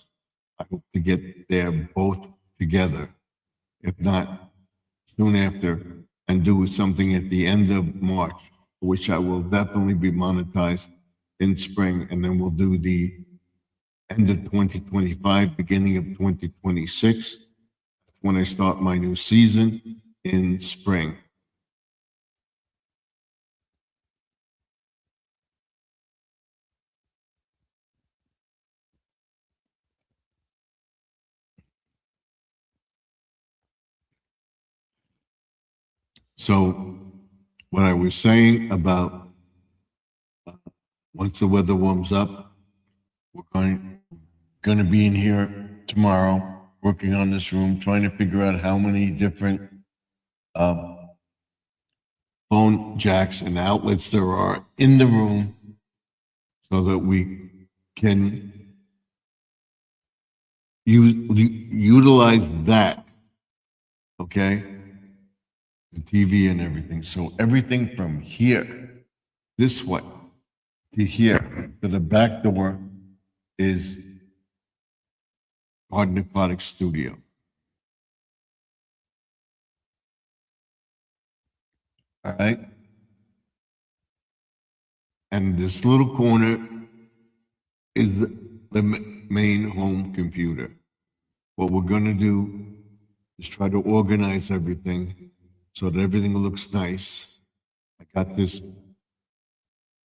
I hope to get there both together. If not, soon after, and do something at the end of March, which I will definitely be monetized in spring, and then we'll do the end of 2025, beginning of 2026, when I start my new season in spring. So what I was saying about once the weather warms up, we're going to be in here tomorrow, working on this room, trying to figure out how many different phone jacks and outlets there are in the room, so that we can utilize that, okay? The TV and everything. So everything from here, this way, to here, to the back door is Garden Aquatic Studio. All right? And this little corner is the main home computer. What we're going to do is try to organize everything so that everything looks nice. I got this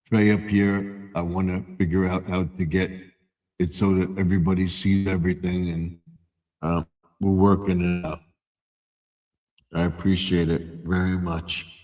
tray up here. I want to figure out how to get it so that everybody sees everything, and we're working it out. I appreciate it very much.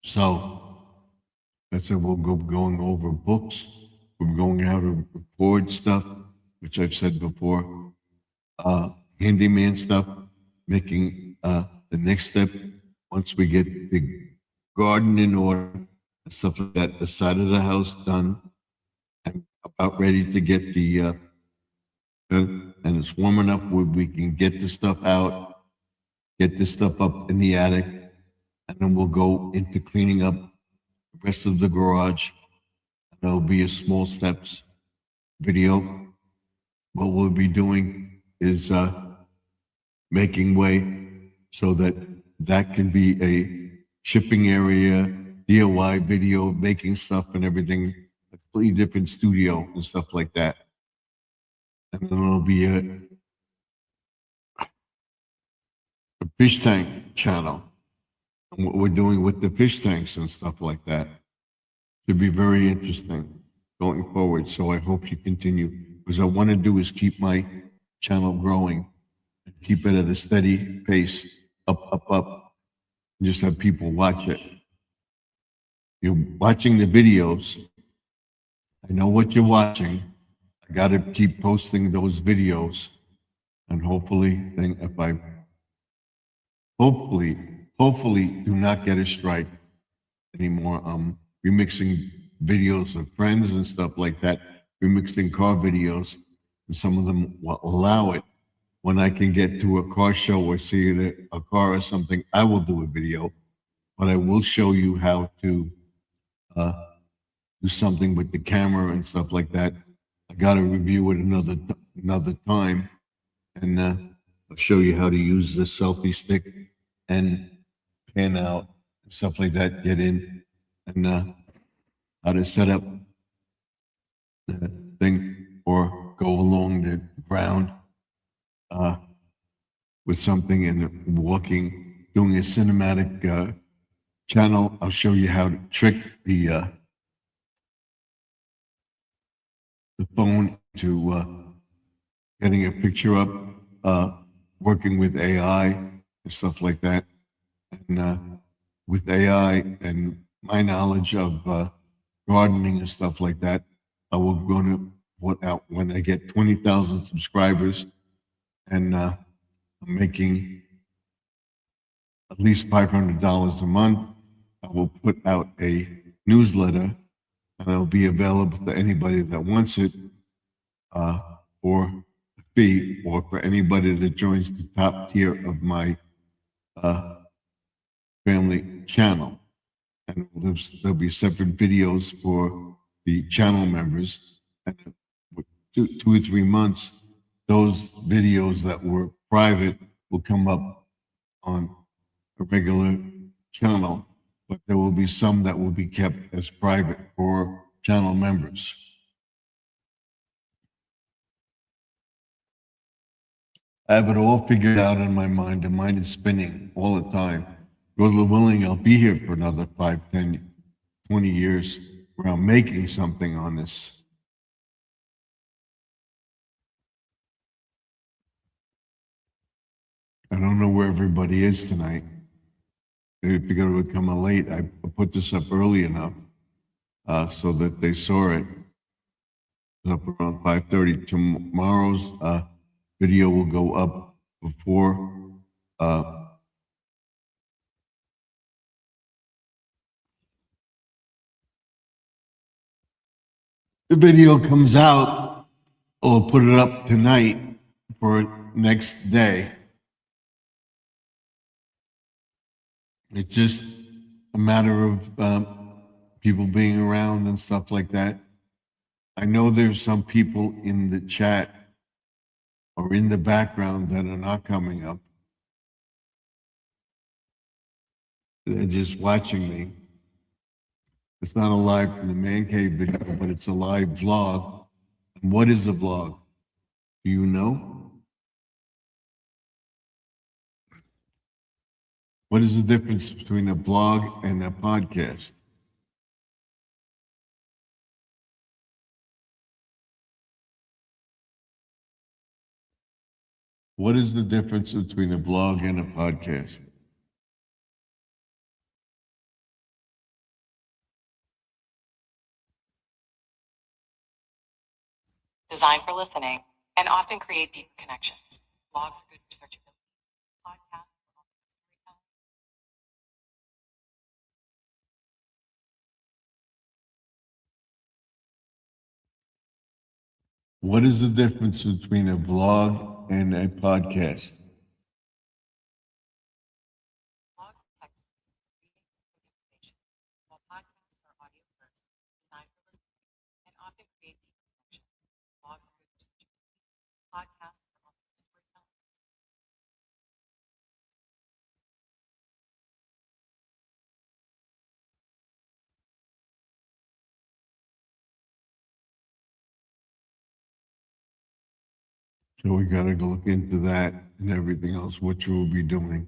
So I said we'll go going over books. We're going how to record stuff, which I've said before. Handyman stuff, making the next step once we get the garden in order, and stuff like that, the side of the house done. I'm about ready to get the And it's warm enough where we can get this stuff out, get this stuff up in the attic, and then we'll go into cleaning up the rest of the garage. There'll be a small steps video. What we'll be doing is making way so that that can be a shipping area, DIY video, making stuff and everything, a completely different studio and stuff like that. And then there'll be a fish tank channel and what we're doing with the fish tanks and stuff like that. Should be very interesting going forward. So I hope you continue because I want to do is keep my channel growing, keep it at a steady pace, up, and just have people watch it. You're watching the videos. I know what you're watching. I got to keep posting those videos, and hopefully, if I hopefully do not get a strike anymore. Remixing videos of friends and stuff like that, remixing car videos, and some of them will allow it. When I can get to a car show or see a car or something, I will do a video, but I will show you how to do something with the camera and stuff like that. I got to review it another time, and I'll show you how to use the selfie stick and pan out and stuff like that. Get in and how to set up the thing or go along the ground with something and walking, doing a cinematic channel. I'll show you how to trick the phone to getting a picture up, working with AI and stuff like that. And with AI and my knowledge of gardening and stuff like that, I will go to put out when I get 20,000 subscribers and I'm making at least $500 a month. I will put out a newsletter and it'll be available to anybody that wants it for a fee or for anybody that joins the top tier of my family channel. And there'll be separate videos for the channel members. And with 2 or 3 months, those videos that were private will come up on a regular channel, but there will be some that will be kept as private for channel members. I have it all figured out in my mind. The mind is spinning all the time. God willing, I'll be here for another 5, 10, 20 years where I'm making something on this. I don't know where everybody is tonight. If you're going to come late, I put this up early enough so that they saw it. It's up around 5:30. Tomorrow's video will go up before the video comes out. I'll put it up tonight for next day. It's just a matter of people being around and stuff like that. I know there's some people in the chat or in the background that are not coming up. They're just watching me. It's not a live from the man cave video, but it's a live vlog. And what is a vlog? Do you know? What is the difference between a blog and a podcast? What is the difference between a blog and a podcast? Designed for listening and often create deep connections. Blogs are good for searchability. Podcasts What is the difference between a vlog and a podcast? Blogs are text reading information, while podcasts are audio first, designed for listening, and often create deeper connections. Blogs are good for searchability. Podcasts are often for storytelling. So we gotta go look into that and everything else, what you will be doing.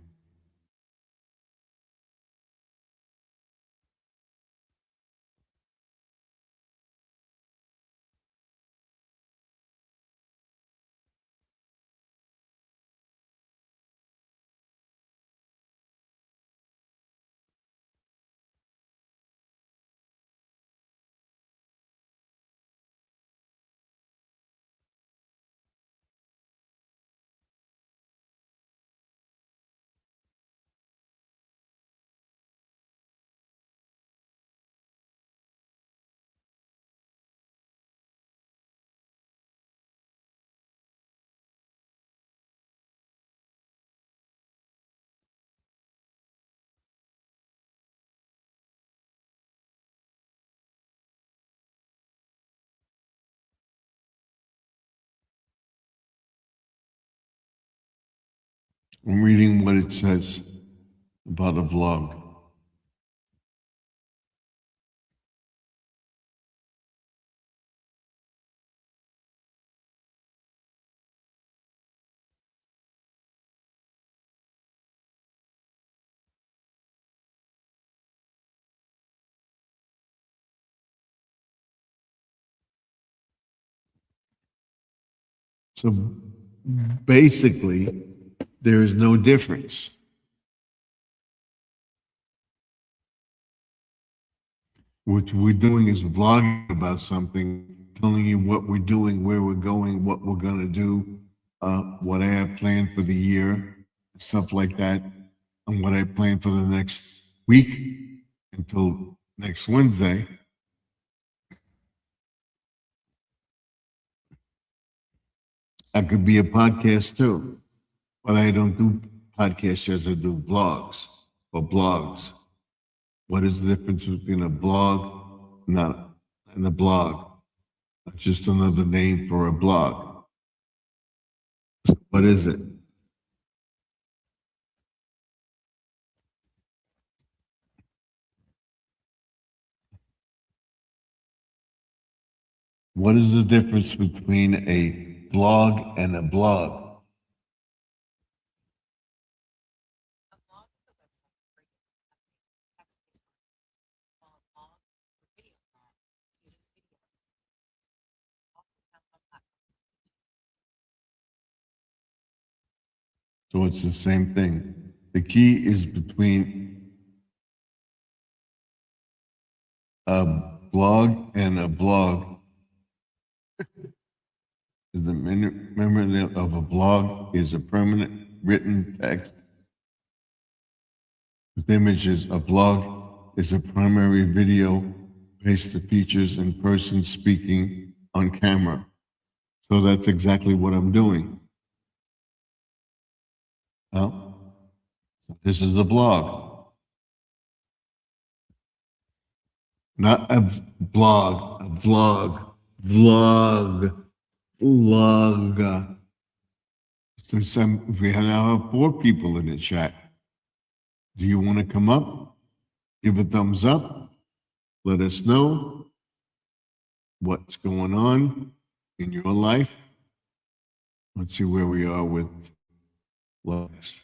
I'm reading what it says about a vlog. So basically, there is no difference. What we're doing is vlogging about something, telling you what we're doing, where we're going, what we're gonna do, what I have planned for the year, stuff like that, and what I plan for the next week until next Wednesday. I could be a podcast too, but I don't do podcasts as I do vlogs or blogs. What is the difference between a blog and a blog? It's just another name for a blog. What is it? What is the difference between a blog and a blog? A blog is a website where you can update text-based content, while a blog or video blog uses video as its content, often found on platforms like YouTube. So it's the same thing. The key is between a blog and a vlog. The memory of a blog is a permanent written text with images. A blog is a primary video based on features and person speaking on camera. So that's exactly what I'm doing. Well, this is a blog, not a blog, a vlog, vlog. So we now have 4 people in the chat. Do you want to come up? Give a thumbs up. Let us know what's going on in your life. Let's see where we are with likes.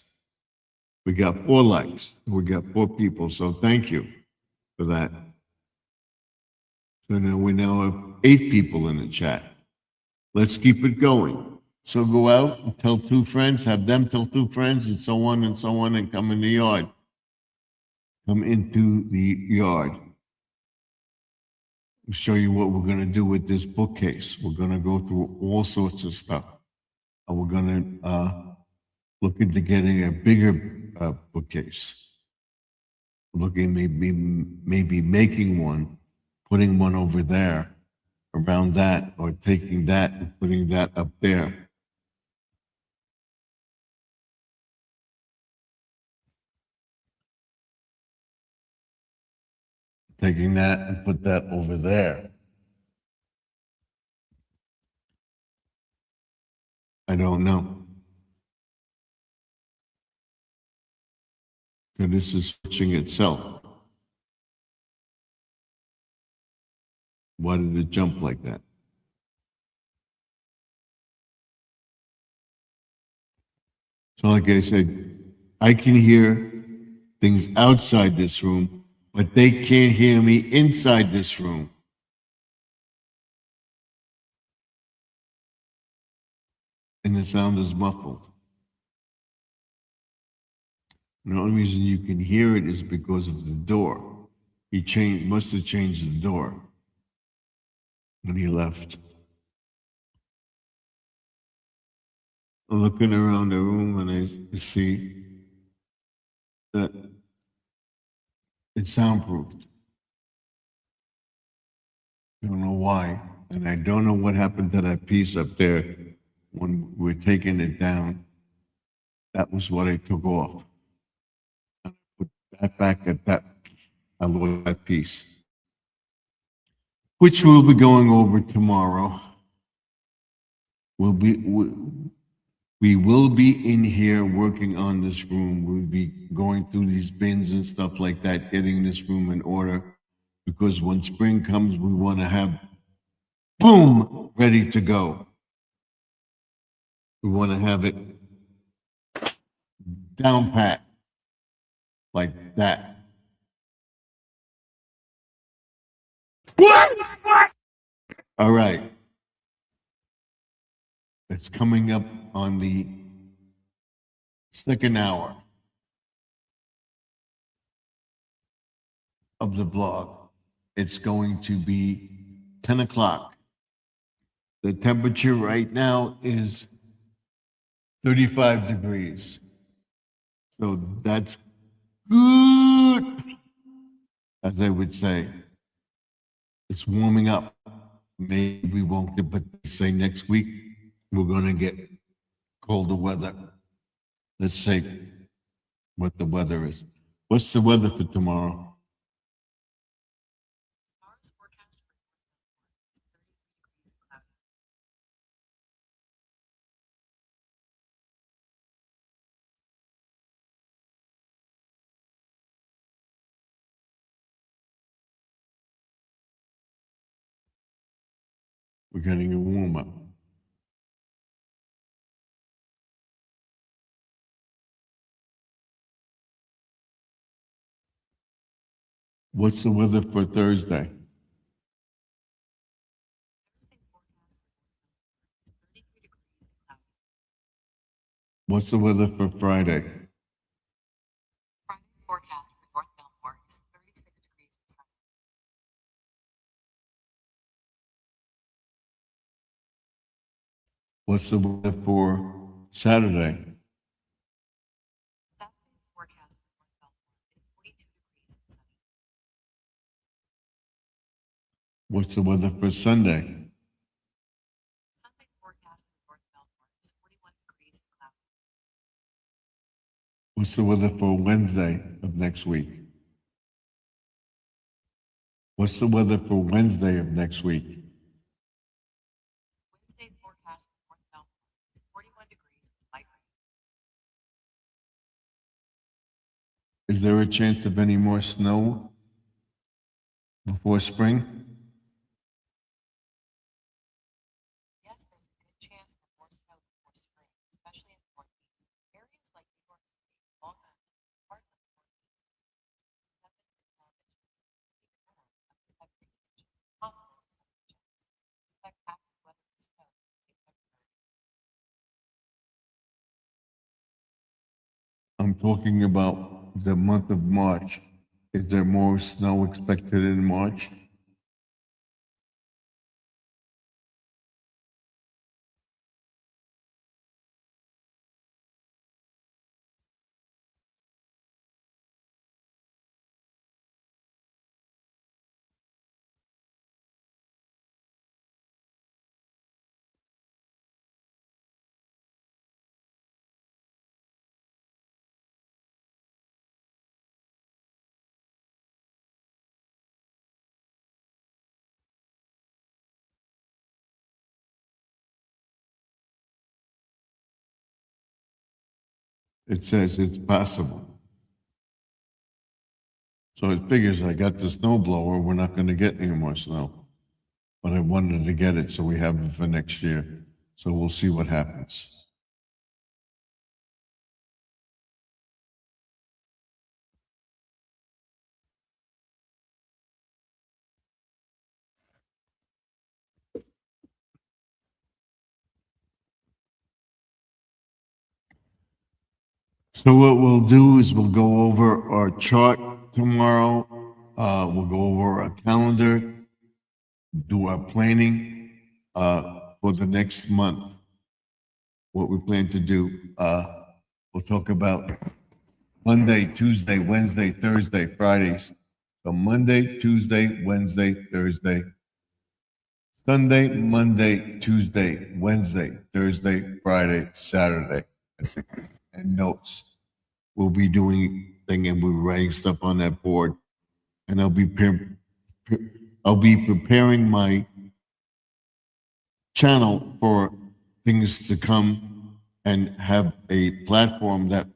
We got 4 likes. We got 4 people. So thank you for that. So now we now have 8 people in the chat. Let's keep it going. So go out and tell 2 friends, have them tell 2 friends, and so on, and come in the yard. Come into the yard. I'll show you what we're going to do with this bookcase. We're going to go through all sorts of stuff. And we're going to look into getting a bigger bookcase. Looking maybe making one, putting one over there, around that or taking that and putting that up there. Taking that and put that over there. I don't know. So this is switching itself. Why did it jump like that? So like I said, I can hear things outside this room, but they can't hear me inside this room. And the sound is muffled. And the only reason you can hear it is because of the door. Must have changed the door when he left. I'm looking around the room and I see that it's soundproofed. I don't know why. And I don't know what happened to that piece up there when we're taking it down. That was what I took off. I put that back at that. I lost that piece, which we'll be going over tomorrow. We will be in here working on this room. We'll be going through these bins and stuff like that, getting this room in order. Because when spring comes, we want to have boom, ready to go. We want to have it down pat like that. All right. It's coming up on the second hour of the blog. It's going to be 10 o'clock. The temperature right now is 35 degrees. So that's good, as I would say. It's warming up. Maybe we won't get, but they say next week we're going to get colder weather. Let's see what the weather is. What's the weather for tomorrow? Tomorrow's forecast for is 33 degrees and cloudy. We're getting a warm up. What's the weather for Thursday? Thursday's forecast for is 33 degrees and cloudy. What's the weather for Friday? Friday's forecast for North Belmore is 36 degrees and sunny. What's the weather for Saturday? Saturday's forecast for North Belmore is 42 degrees and sunny. What's the weather for Sunday? Sunday's forecast for North Belmore is 41 degrees and cloudy. What's the weather for Wednesday of next week? What's the weather for Wednesday of next week? Wednesday's forecast for North Belmore is 41 degrees with light rain. Is there a chance of any more snow before spring? Yes, there's a good chance for more snow before spring, especially in the Northeast. Areas like New York City, Long Island, parts of the Northeast, 7 to 12 inches, even more, up to 17 inches, possible in some regions. Expect active weather with snow in February. I'm talking about the month of March. Is there more snow expected in March? it says it's possible. So it figures I got the snow blower, we're not gonna get any more snow. But I wanted to get it so we have it for next year. So we'll see what happens. So what we'll do is we'll go over our chart tomorrow. We'll go over our calendar, do our planning for the next month. What we plan to do. We'll talk about Monday, Tuesday, Wednesday, Thursday, Fridays. So Monday, Tuesday, Wednesday, Thursday. Sunday, Monday, Tuesday, Wednesday, Thursday, Friday, Saturday. And notes. We'll be doing thing and we're writing stuff on that board. And I'll be preparing my channel for things to come and have a platform that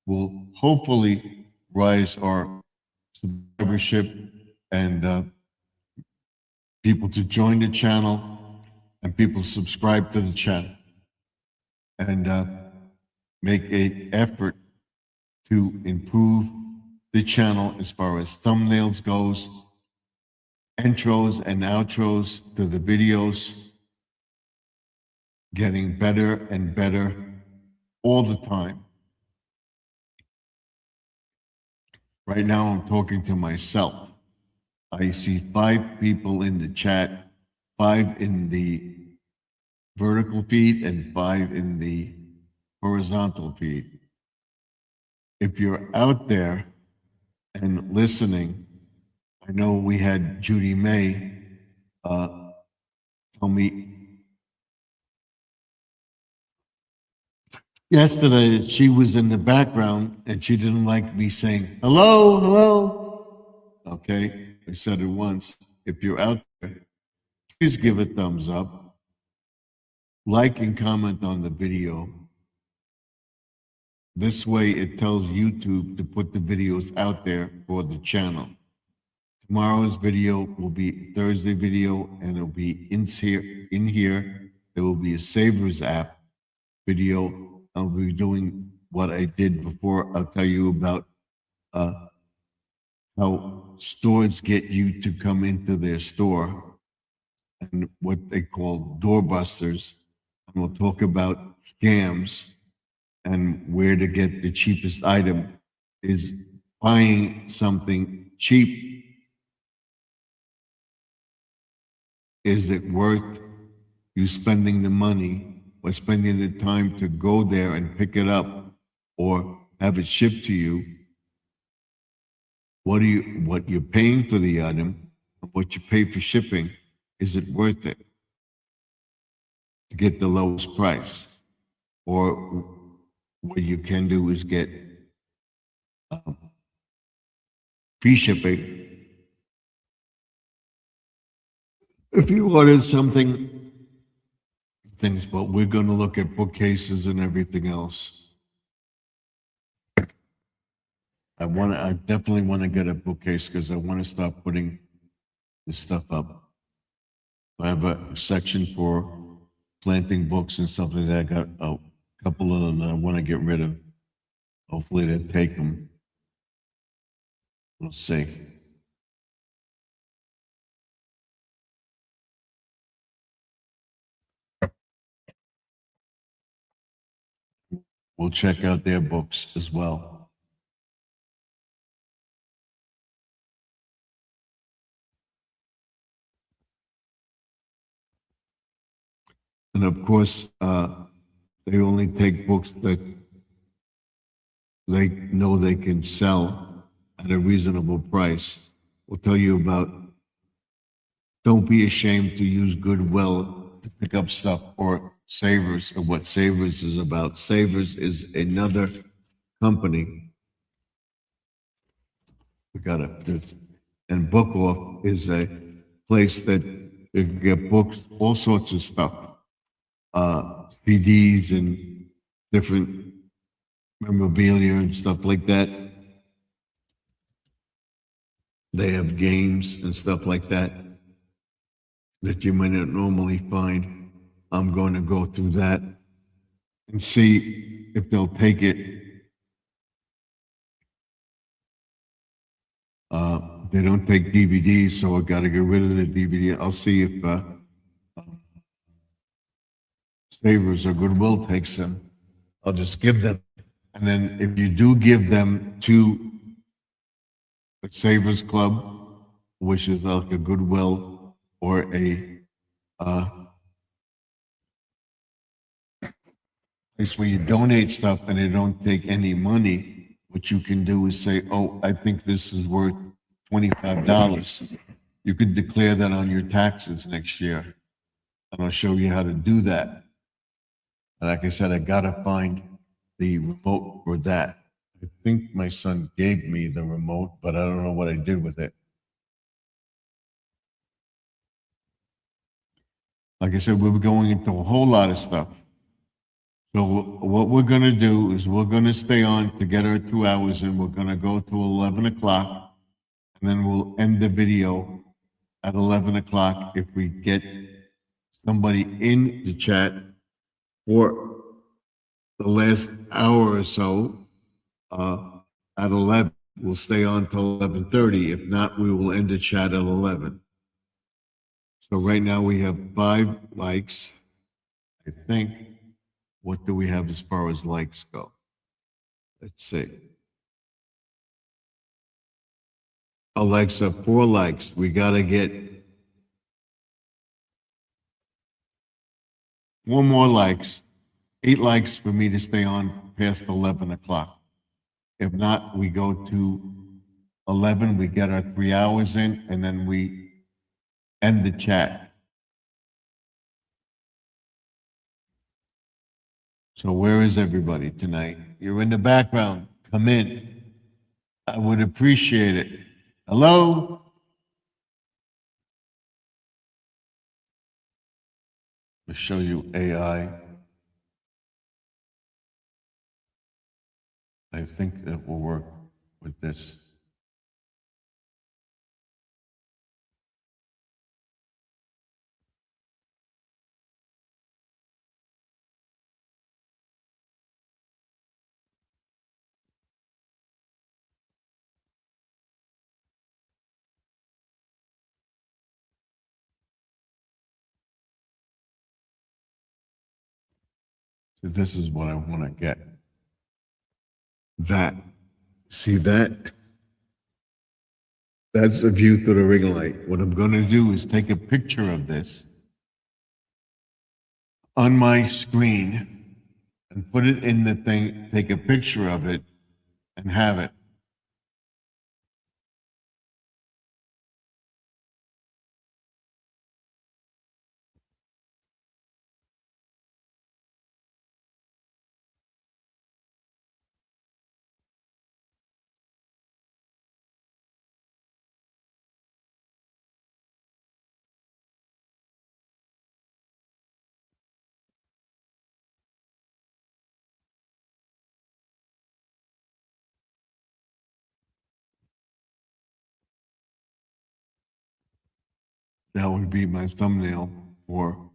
will hopefully rise our subscribership and people to join the channel and people subscribe to the channel and make an effort to improve the channel as far as thumbnails goes, intros and outros to the videos, getting better and better all the time. Right now I'm talking to myself. I see 5 people in the chat, 5 in the vertical feed and 5 in the horizontal feed. If you're out there and listening, I know we had Judy May tell me yesterday that she was in the background and she didn't like me saying, hello, hello. Okay, I said it once. If you're out there, please give a thumbs up, like and comment on the video. This way it tells YouTube to put the videos out there for the channel. Tomorrow's video will be Thursday video and it'll be in here. There will be a Savers app video. I'll be doing what I did before. I'll tell you about how stores get you to come into their store and what they call doorbusters. And we'll talk about scams and where to get the cheapest item. Is buying something cheap, is it worth you spending the money or spending the time to go there and pick it up or have it shipped to you? What you're paying for the item, what you pay for shipping, is it worth it to get the lowest price? Or what you can do is get free shipping. If you ordered something, things, but we're going to look at bookcases and everything else. I definitely want to get a bookcase because I want to start putting this stuff up. I have a section for planting books and stuff like that. I got a couple of them that I want to get rid of. Hopefully they take them. We'll see. We'll check out their books as well. And of course, they only take books that they know they can sell at a reasonable price. We'll tell you about, don't be ashamed to use Goodwill to pick up stuff, or Savers, and what Savers is about. Savers is another company. We got it. And Book Off is a place that you can get books, all sorts of stuff, CDs and different memorabilia and stuff like that. They have games and stuff like that that you might not normally find. I'm going to go through that and see if they'll take it. They don't take DVDs, so I got to get rid of the DVD. I'll see if Savers or Goodwill takes them. I'll just give them. And then if you do give them to the Savers Club, which is like a Goodwill or a place where you donate stuff and they don't take any money, what you can do is say, oh, I think this is worth $25. You could declare that on your taxes next year. And I'll show you how to do that. And like I said, I gotta find the remote for that. I think my son gave me the remote, but I don't know what I did with it. Like I said, we were going into a whole lot of stuff. So what we're gonna do is we're gonna stay on to get our 2 hours in. We're gonna go to 11 o'clock, and then we'll end the video at 11 o'clock if we get somebody in the chat for the last hour or so. At 11, we'll stay on till 11:30. If not, we will end the chat at 11. So right now we have 5 likes, I think. What do we have as far as likes go? Let's see. Alexa, 4 likes. We got to get 4 more likes, 8 likes for me to stay on past 11 o'clock. If not, we go to 11, we get our 3 hours in, and then we end the chat. So where is everybody tonight? You're in the background. Come in. I would appreciate it. Hello? I'll show you AI. I think it will work with this. So this is what I want to get. That. See that? That's a view through the ring light. What I'm going to do is take a picture of this on my screen and put it in the thing, take a picture of it and have it. That would be my thumbnail for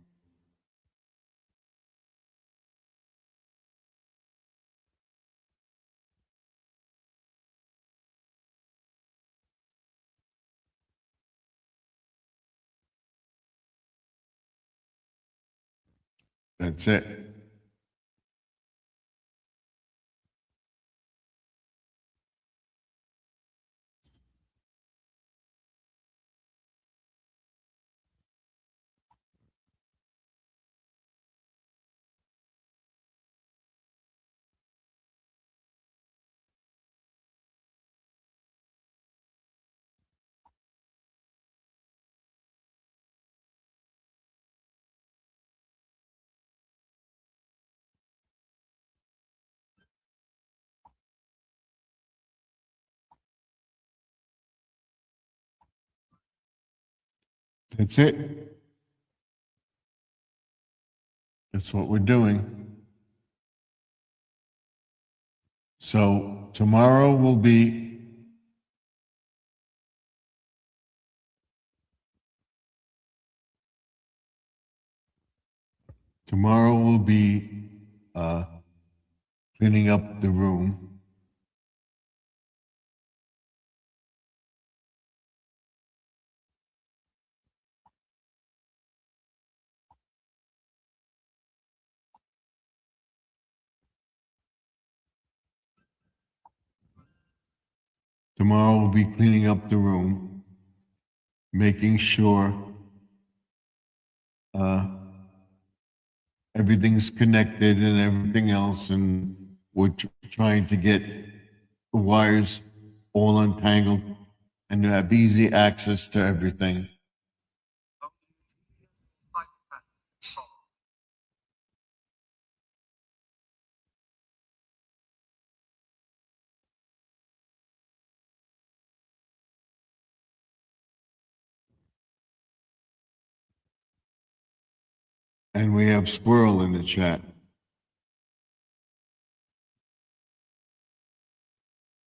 that's it. That's it. That's what we're doing. So tomorrow will be cleaning up the room. Tomorrow we'll be cleaning up the room, making sure everything's connected and everything else, and we're trying to get the wires all untangled and to have easy access to everything. And we have Squirrel in the chat.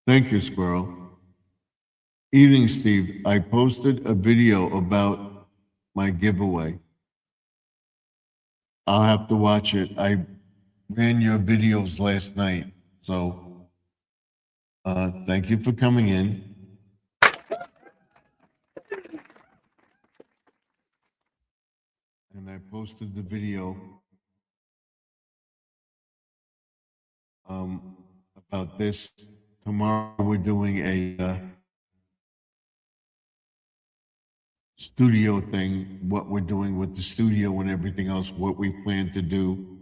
Thank you, Squirrel. Evening, Steve. I posted a video about my giveaway. I'll have to watch it. I ran your videos last night, so thank you for coming in. And I posted the video about this. Tomorrow we're doing a studio thing, what we're doing with the studio and everything else, what we plan to do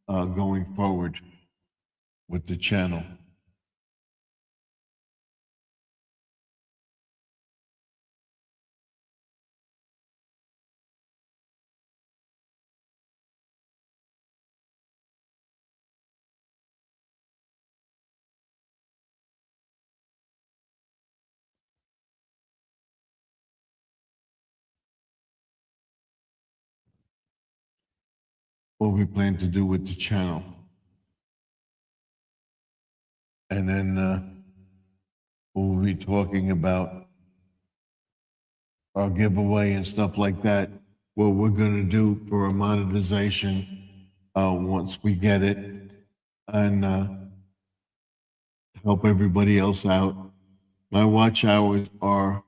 going forward with the channel. What we plan to do with the channel. And then we'll be talking about our giveaway and stuff like that, what we're gonna do for our monetization once we get it, and help everybody else out. My watch hours are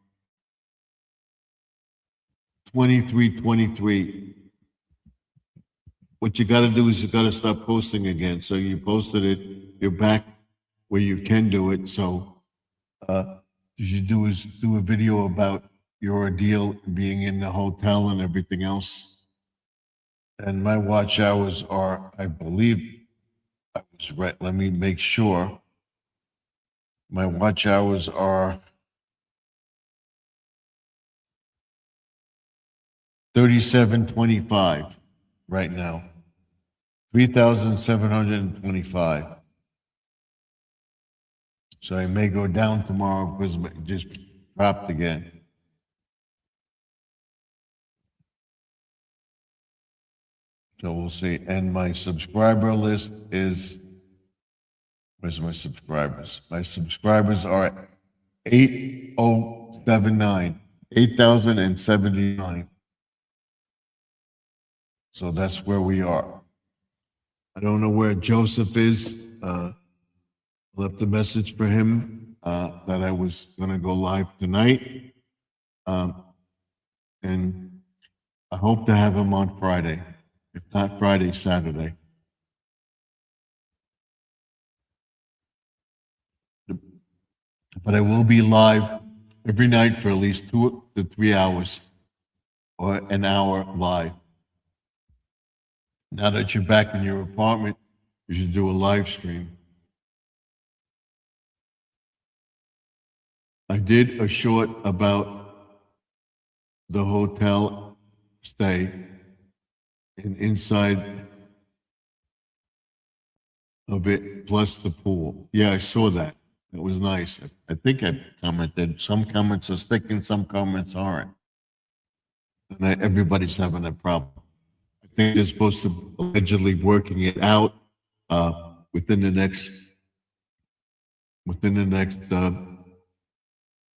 23:23. What you got to do is you got to stop posting again. So you posted it, you're back where you can do it. So what you do is do a video about your ordeal being in the hotel and everything else. And my watch hours are, I believe, I was right. Let me make sure. My watch hours are 37:25 right now. 3,725. So I may go down tomorrow because it just dropped again. So we'll see. And my subscriber list is, where's my subscribers? My subscribers are 8,079. So that's where we are. I don't know where Joseph is. I left a message for him that I was going to go live tonight. And I hope to have him on Friday. If not Friday, Saturday. But I will be live every night for at least 2 to 3 hours or an hour live. Now that you're back in your apartment, you should do a live stream. I did a short about the hotel stay and inside of it, plus the pool. Yeah, I saw that. It was nice. I think I commented. Some comments are sticking, some comments aren't. And everybody's having a problem. I think they're supposed to allegedly working it out within the next within the next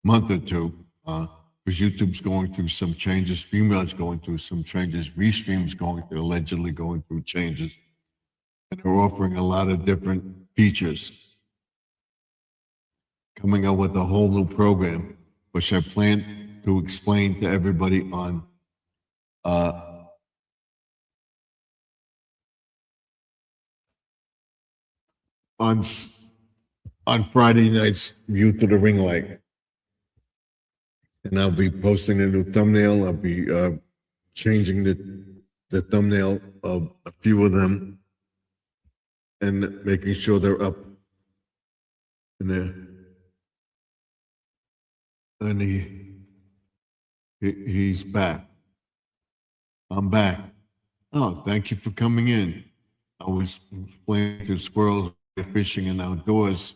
month or two, because YouTube's going through some changes, Streamyard's going through some changes, Restream's allegedly going through changes, and they're offering a lot of different features, coming out with a whole new program, which I plan to explain to everybody uh, on on Friday night's View to the Ring Light. And I'll be posting a new thumbnail. I'll be changing the thumbnail of a few of them and making sure they're up in there. And he's back. I'm back. Oh, thank you for coming in. I was playing with squirrels fishing and outdoors.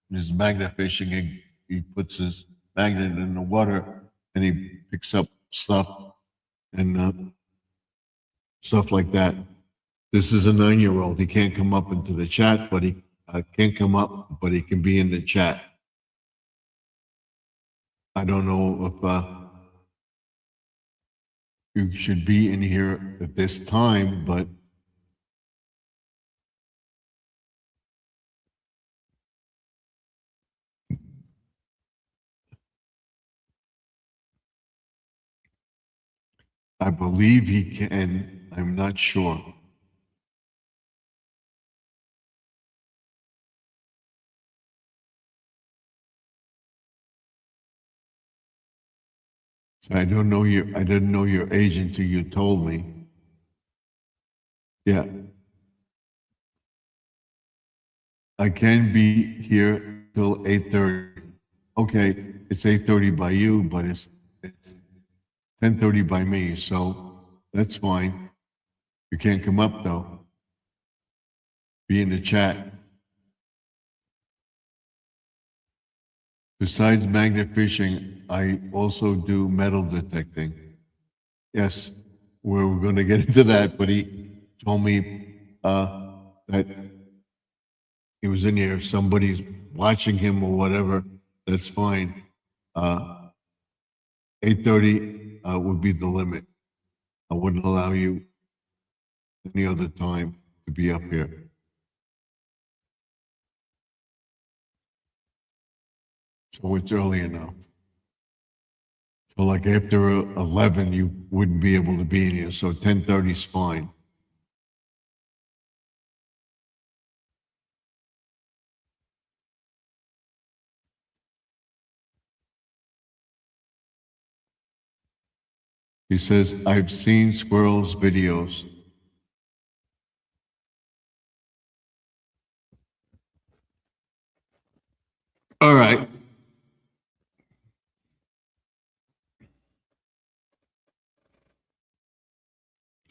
His magnet fishing, he puts his magnet in the water and he picks up stuff and stuff like that. This is a 9-year-old. He can't come up into the chat, but he can't come up, but he can be in the chat. I don't know if you should be in here at this time, but I believe he can. I'm not sure. So I didn't know your age until you told me. Yeah. I can be here till 8:30. Okay, it's 8:30 by you, but it's 10:30 by me, so that's fine. You can't come up though. Be in the chat. Besides magnet fishing, I also do metal detecting. Yes, we're going to get into that, but he told me that he was in here. If somebody's watching him or whatever, that's fine. 8:30 would be the limit. I wouldn't allow you any other time to be up here. So it's early enough. So like after 11, you wouldn't be able to be in here. So 10:30 is fine. He says, I've seen squirrels videos. All right.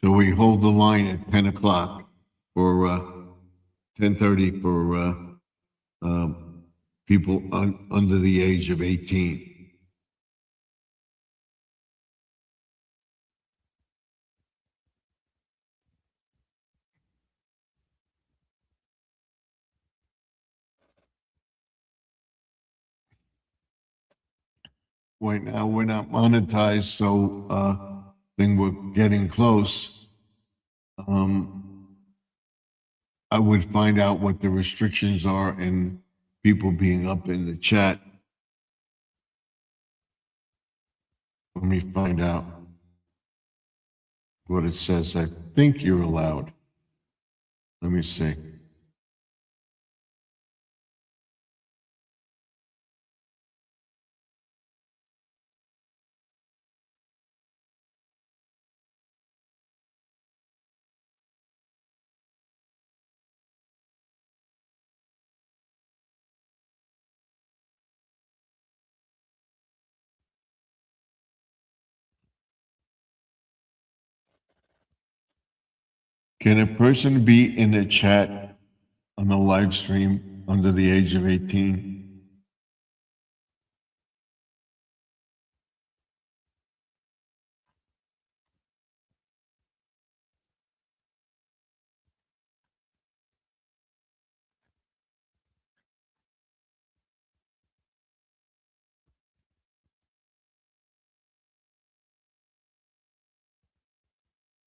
So we hold the line at 10 o'clock for 10:30 for people under the age of 18. Right now, we're not monetized, so then we're getting close. I would find out what the restrictions are and people being up in the chat. Let me find out what it says. I think you're allowed. Let me see. Can a person be in the chat on a live stream under the age of 18?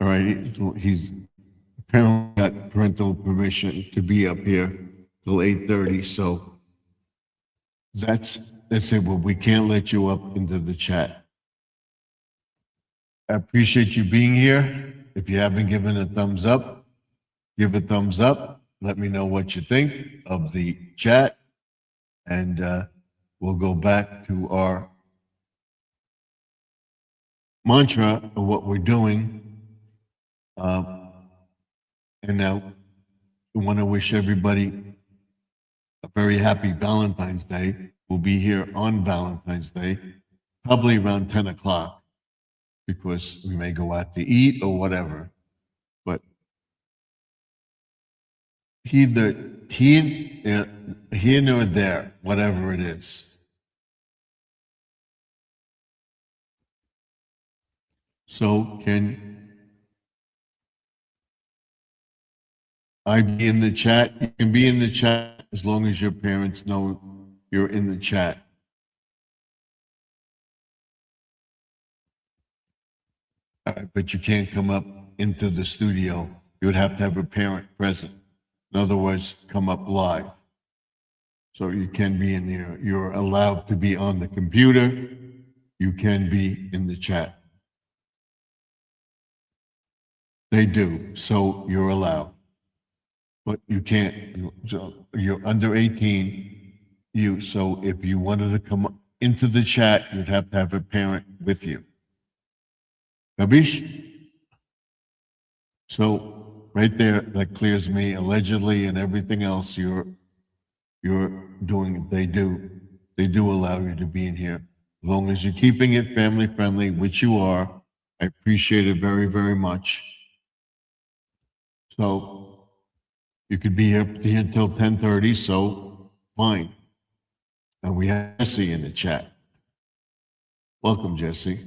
right, he's apparently got parental permission to be up here till 8:30, so that's it. Well, we can't let you up into the chat. I appreciate you being here. If you haven't given a thumbs up, give a thumbs up. Let me know what you think of the chat, and we'll go back to our mantra of what we're doing. And now I want to wish everybody a very happy Valentine's Day. We'll be here on Valentine's Day, probably around 10 o'clock, because we may go out to eat or whatever. But here nor there, whatever it is. So can I be in the chat? You can be in the chat as long as your parents know you're in the chat. But you can't come up into the studio. You would have to have a parent present. In other words, come up live. So you can be in there. You're allowed to be on the computer. You can be in the chat. They do, so you're allowed. But you can't, you're under 18, so if you wanted to come into the chat, you'd have to have a parent with you. Gabish? So right there, that clears me, allegedly, and everything else you're doing, they do allow you to be in here. As long as you're keeping it family friendly, which you are, I appreciate it very, very much. So you could be here until 10:30, so fine. And we have Jesse in the chat. Welcome, Jesse.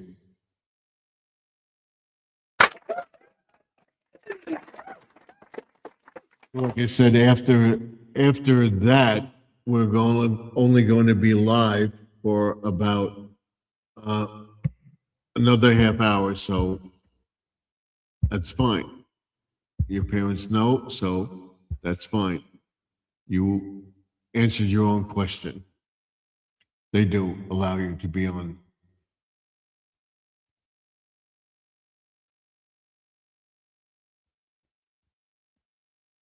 Like I said, after that, we're only going to be live for about another half hour, so that's fine. Your parents know, so that's fine. You answered your own question. They do allow you to be on.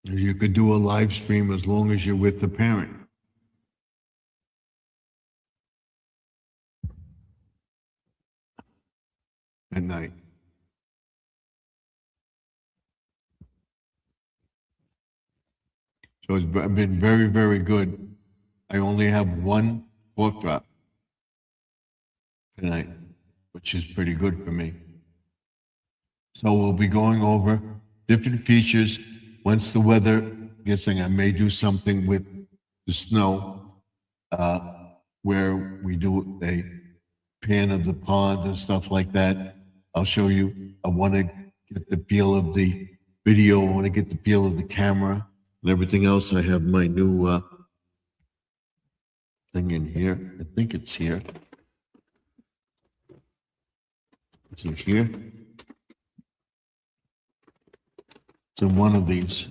You could do a live stream as long as you're with the parent. At night. So it's been very, very good. I only have one fourth drop tonight, which is pretty good for me. So we'll be going over different features. Once the weather gets in, I may do something with the snow, where we do a pan of the pond and stuff like that. I'll show you. I want to get the feel of the video. I want to get the feel of the camera and everything else. I have my new thing in here. I think it's here. Is it here? It's in one of these.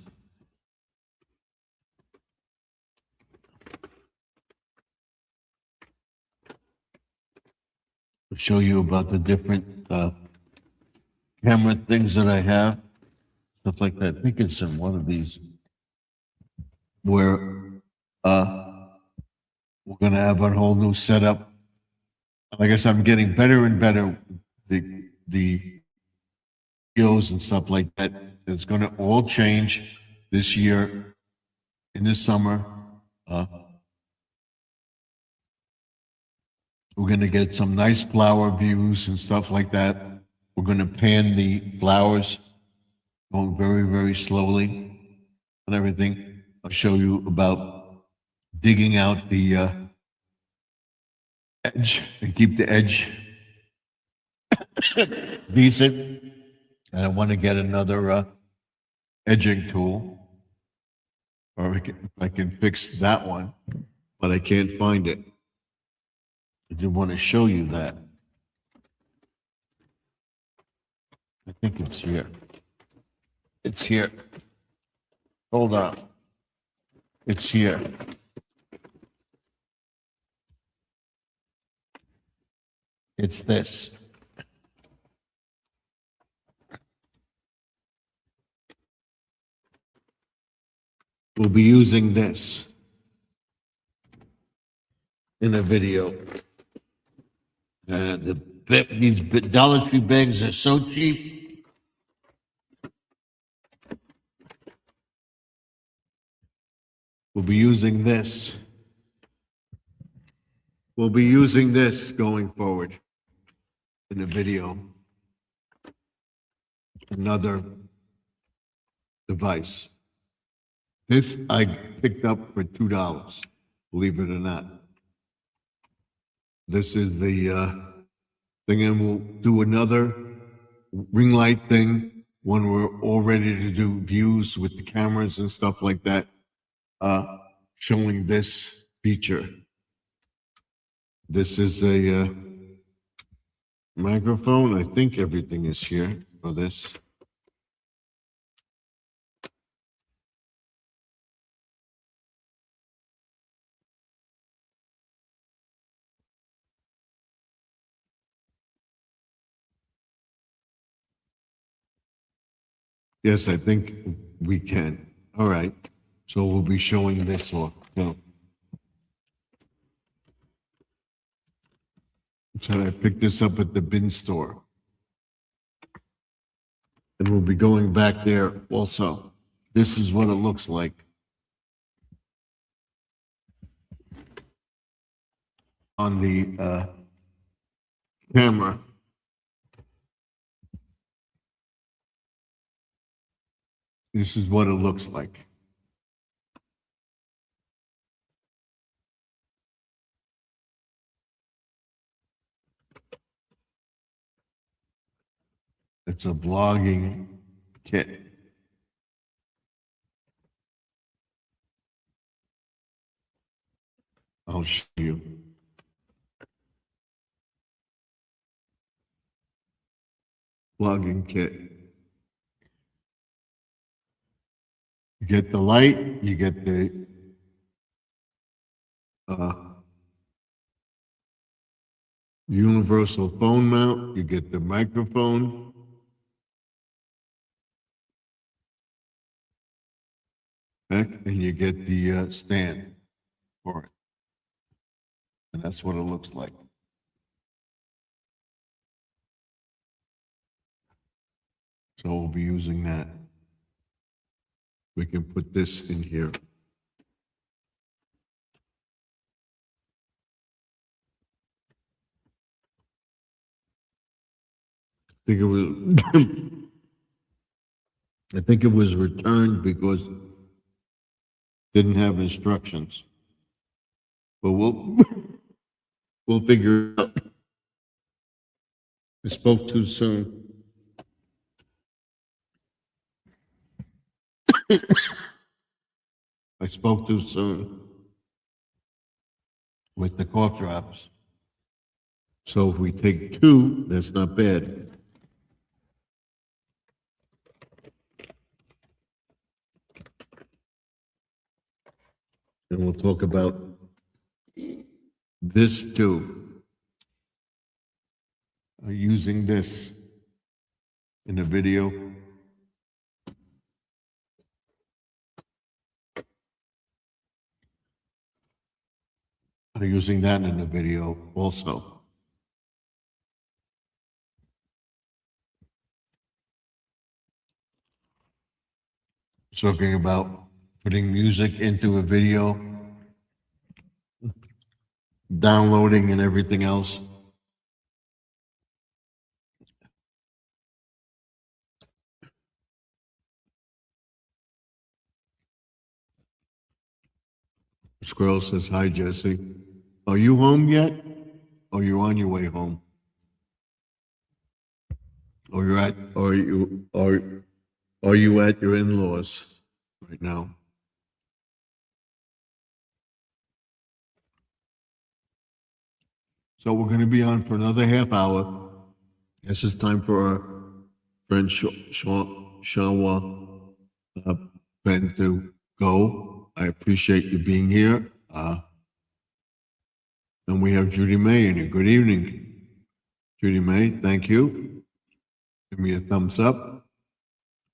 I'll show you about the different camera things that I have, stuff like that. I think it's in one of these where we're going to have a whole new setup. I guess I'm getting better and better with the skills and stuff like that. It's going to all change this year in the summer. We're going to get some nice flower views and stuff like that. We're going to pan the flowers, going very, very slowly and everything. I'll show you about digging out the edge and keep the edge decent. And I want to get another edging tool, or if I can fix that one, but I can't find it. I did want to show you that. I think it's here. It's here. Hold on. It's here. It's this. We'll be using this in a video. These Dollar Tree bags are so cheap. We'll be using this. We'll be using this going forward in a video. Another device. This I picked up for $2, believe it or not. This is the thing, and we'll do another ring light thing when we're all ready to do views with the cameras and stuff like that, showing this feature. This is a microphone. I think everything is here for this. Yes, I think we can. All right. So we'll be showing this off. No. So I picked this up at the bin store. And we'll be going back there also. This is what it looks like. On the camera. This is what it looks like. It's a vlogging kit. I'll show you. Vlogging kit. You get the light, you get the universal phone mount, you get the microphone. And you get the stand for it. And that's what it looks like. So we'll be using that. We can put this in here. I think it was I think it was returned because it didn't have instructions. But we'll figure it out. I spoke too soon. I spoke too soon with the cough drops. So if we take two, that's not bad. And we'll talk about this too. Using this in a video. Using that in the video also. Talking about putting music into a video, downloading and everything else. Squirrel says, hi, Jesse. Are you home yet? Or you on your way home? Or you're at, or are you at your in-laws right now? So we're going to be on for another half hour. This is time for friend Shawa Ben to go. I appreciate you being here. And we have Judy May in here. Good evening, Judy May. Thank you. Give me a thumbs up.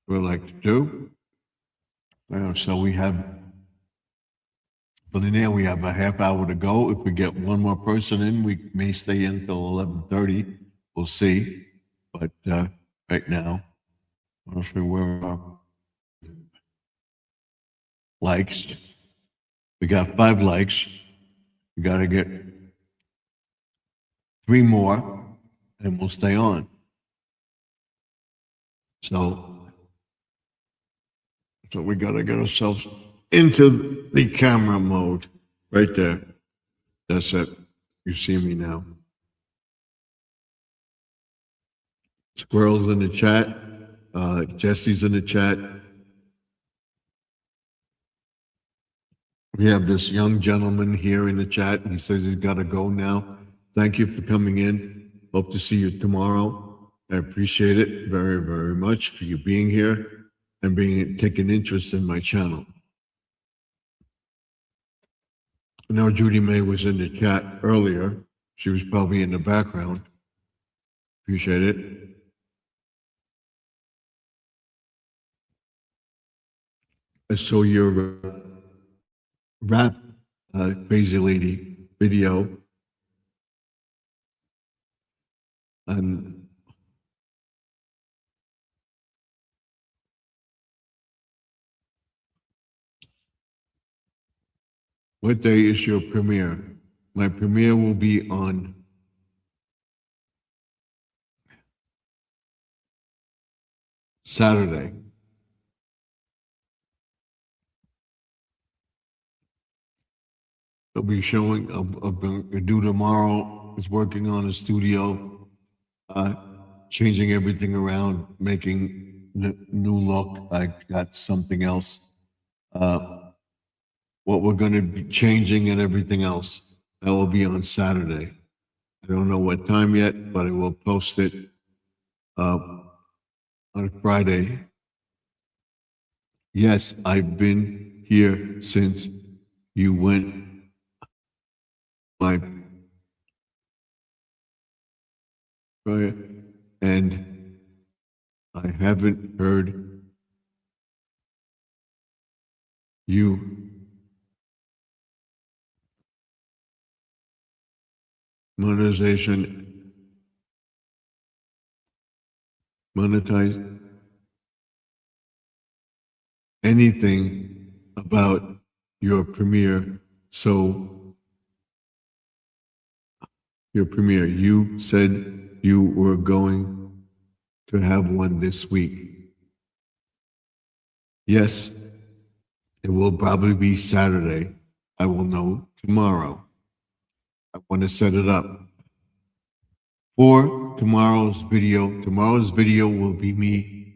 We'd like to do. So we have, for the now, we have a half hour to go. If we get one more person in, we may stay in until 11:30. We'll see. But right now, I'll see where our likes. We got 5 likes. We got to get 3 more, and we'll stay on. So we got to get ourselves into the camera mode right there. That's it. You see me now. Squirrel's in the chat. Jesse's in the chat. We have this young gentleman here in the chat. He says he's got to go now. Thank you for coming in. Hope to see you tomorrow. I appreciate it very, very much for you being here and taking interest in my channel. I know Judy May was in the chat earlier. She was probably in the background. Appreciate it. I saw your rap Crazy Lady video. And what day is your premiere? My premiere will be on Saturday. I'll be showing, do tomorrow, is working on a studio, changing everything around, making the new look. I got something else. What we're going to be changing and everything else. That will be on Saturday. I don't know what time yet, but I will post it on Friday. Yes, I've been here since you went and I haven't heard you monetize anything about your premiere. So your premiere, you said you were going to have one this week. Yes, it will probably be Saturday. I will know tomorrow. I want to set it up for tomorrow's video. Tomorrow's video will be me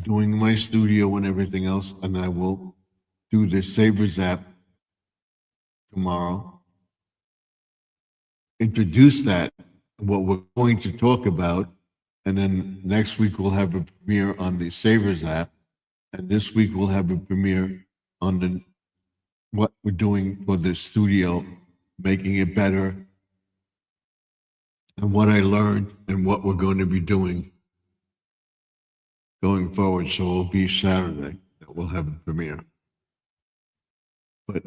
doing my studio and everything else, and I will do the Savers app tomorrow. Introduce that, what we're going to talk about, and then next week we'll have a premiere on the Savers app, and this week we'll have a premiere on what we're doing for the studio, making it better, and what I learned and what we're going to be doing going forward. So it'll be Saturday that we'll have a premiere. But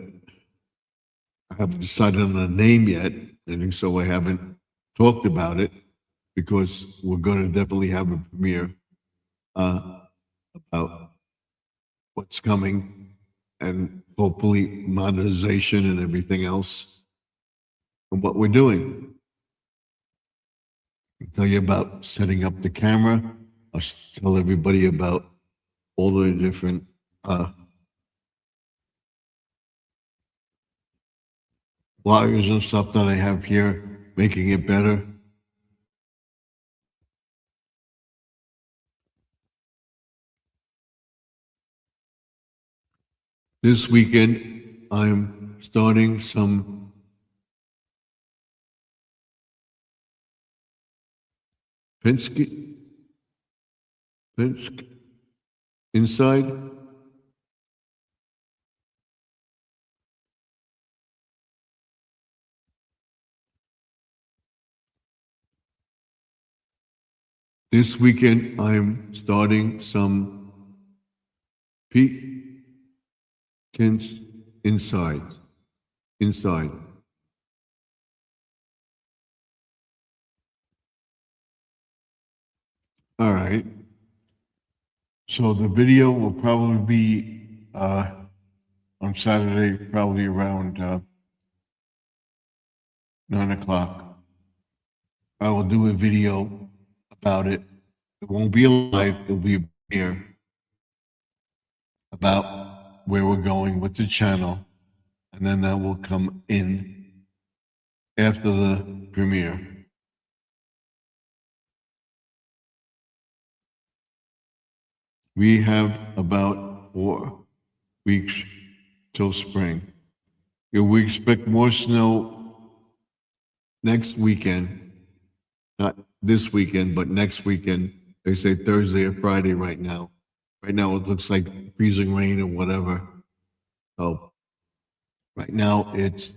I haven't decided on a name yet, and so I haven't talked about it because we're going to definitely have a premiere about what's coming and hopefully monetization and everything else and what we're doing. I'll tell you about setting up the camera. I'll tell everybody about all the different wires and stuff that I have here, making it better. This weekend, I'm starting some Penske Pinsk inside. This weekend, I'm starting some peak tints inside. Inside. All right. So the video will probably be on Saturday, probably around 9 o'clock. I will do a video about it. It won't be live, it'll be here about where we're going with the channel. And then that will come in after the premiere. We have about 4 weeks till spring. If we expect more snow next weekend, not this weekend, but next weekend. They say Thursday or Friday right now. Right now, it looks like freezing rain or whatever. So right now, it's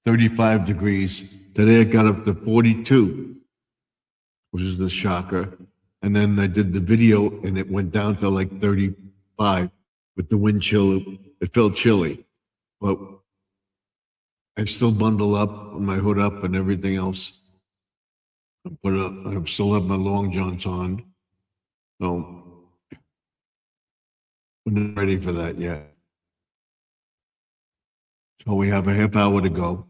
35 degrees. Today, it got up to 42, which is the shocker. And then I did the video, and it went down to like 35 with the wind chill. It felt chilly, but I still bundle up, my hood up, and everything else. I still have my long johns on. So we're not ready for that yet. So we have a half hour to go.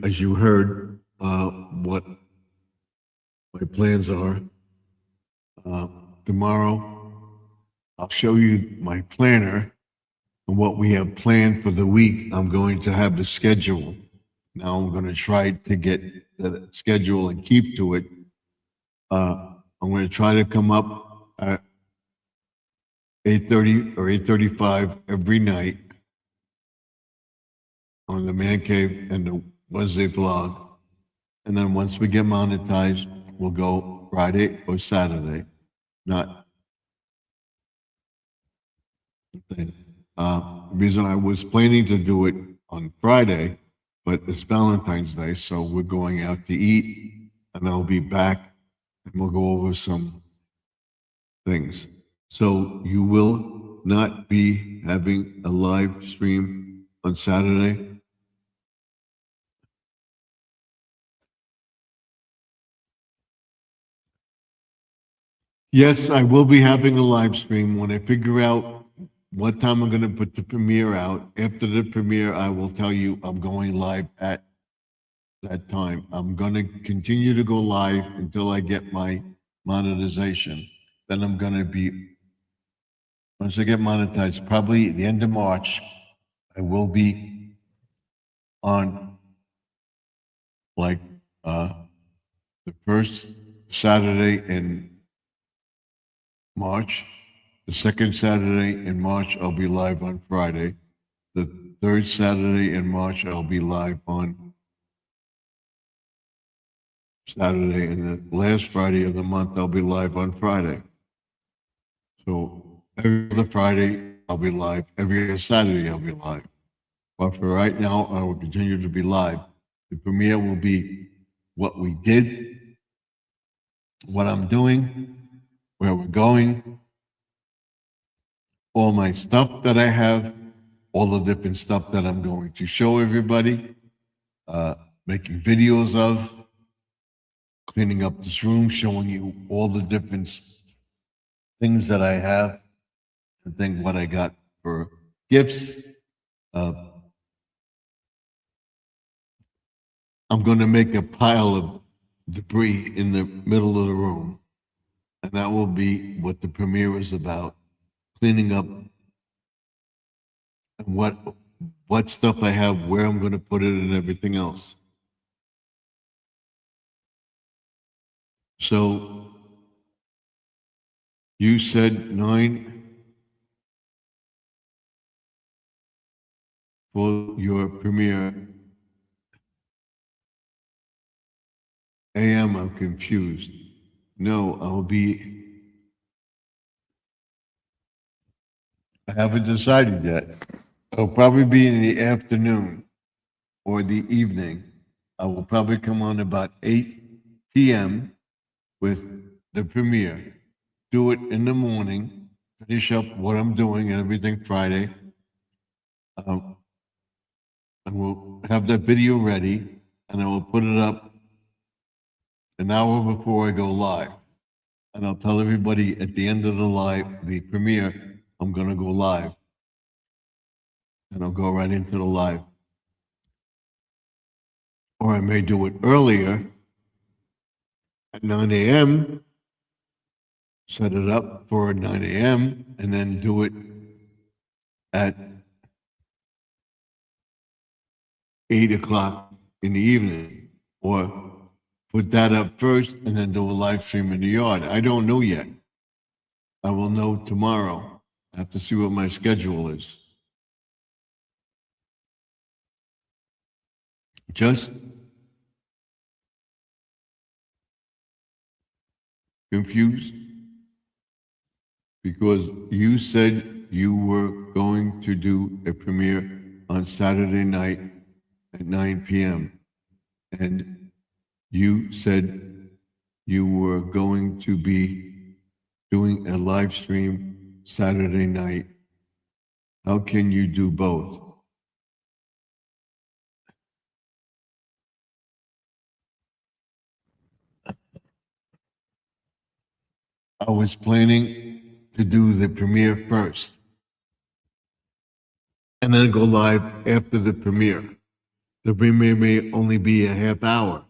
As you heard, what my plans are. Tomorrow, I'll show you my planner and what we have planned for the week. I'm going to have a schedule. Now I'm going to try to get the schedule and keep to it. I'm going to try to come up at 8:30 or 8:35 every night on the Man Cave and the Wednesday vlog. And then once we get monetized, we'll go Friday or Saturday. Not the thing. The reason I was planning to do it on Friday, but it's Valentine's Day, so we're going out to eat, and I'll be back, and we'll go over some things. So you will not be having a live stream on Saturday. Yes, I will be having a live stream when I figure out what time I'm going to put the premiere out. After the premiere, I will tell you I'm going live at that time. I'm going to continue to go live until I get my monetization. Then I'm going to be, once I get monetized, probably at the end of March, I will be on like the first Saturday in March. The second Saturday in March, I'll be live on Friday. The third Saturday in March, I'll be live on Saturday. And the last Friday of the month, I'll be live on Friday. So every other Friday, I'll be live. Every other Saturday, I'll be live. But for right now, I will continue to be live. The premiere will be what we did, what I'm doing, where we're going, all my stuff that I have, all the different stuff that I'm going to show everybody, making videos of, cleaning up this room, showing you all the different things that I have, and think what I got for gifts. I'm going to make a pile of debris in the middle of the room, and that will be what the premiere is about, cleaning up and what stuff I have, where I'm going to put it, and everything else. So you said 9 for your premiere. AM, I'm confused. No, I haven't decided yet. I'll probably be in the afternoon or the evening. I will probably come on about 8 p.m. with the premiere. Do it in the morning, finish up what I'm doing and everything Friday. Um, and we'll have that video ready and I will put it up an hour before I go live. And I'll tell everybody at the end of the premiere, I'm going to go live. And I'll go right into the live. Or I may do it earlier at 9 a.m., set it up for 9 a.m., and then do it at 8 o'clock in the evening. Or put that up first and then do a live stream in the yard. I don't know yet. I will know tomorrow. I have to see what my schedule is. Just confused because you said you were going to do a premiere on Saturday night at 9 p.m. And you said you were going to be doing a live stream Saturday night. How can you do both? I was planning to do the premiere first and then go live after the premiere. The premiere may only be a half hour.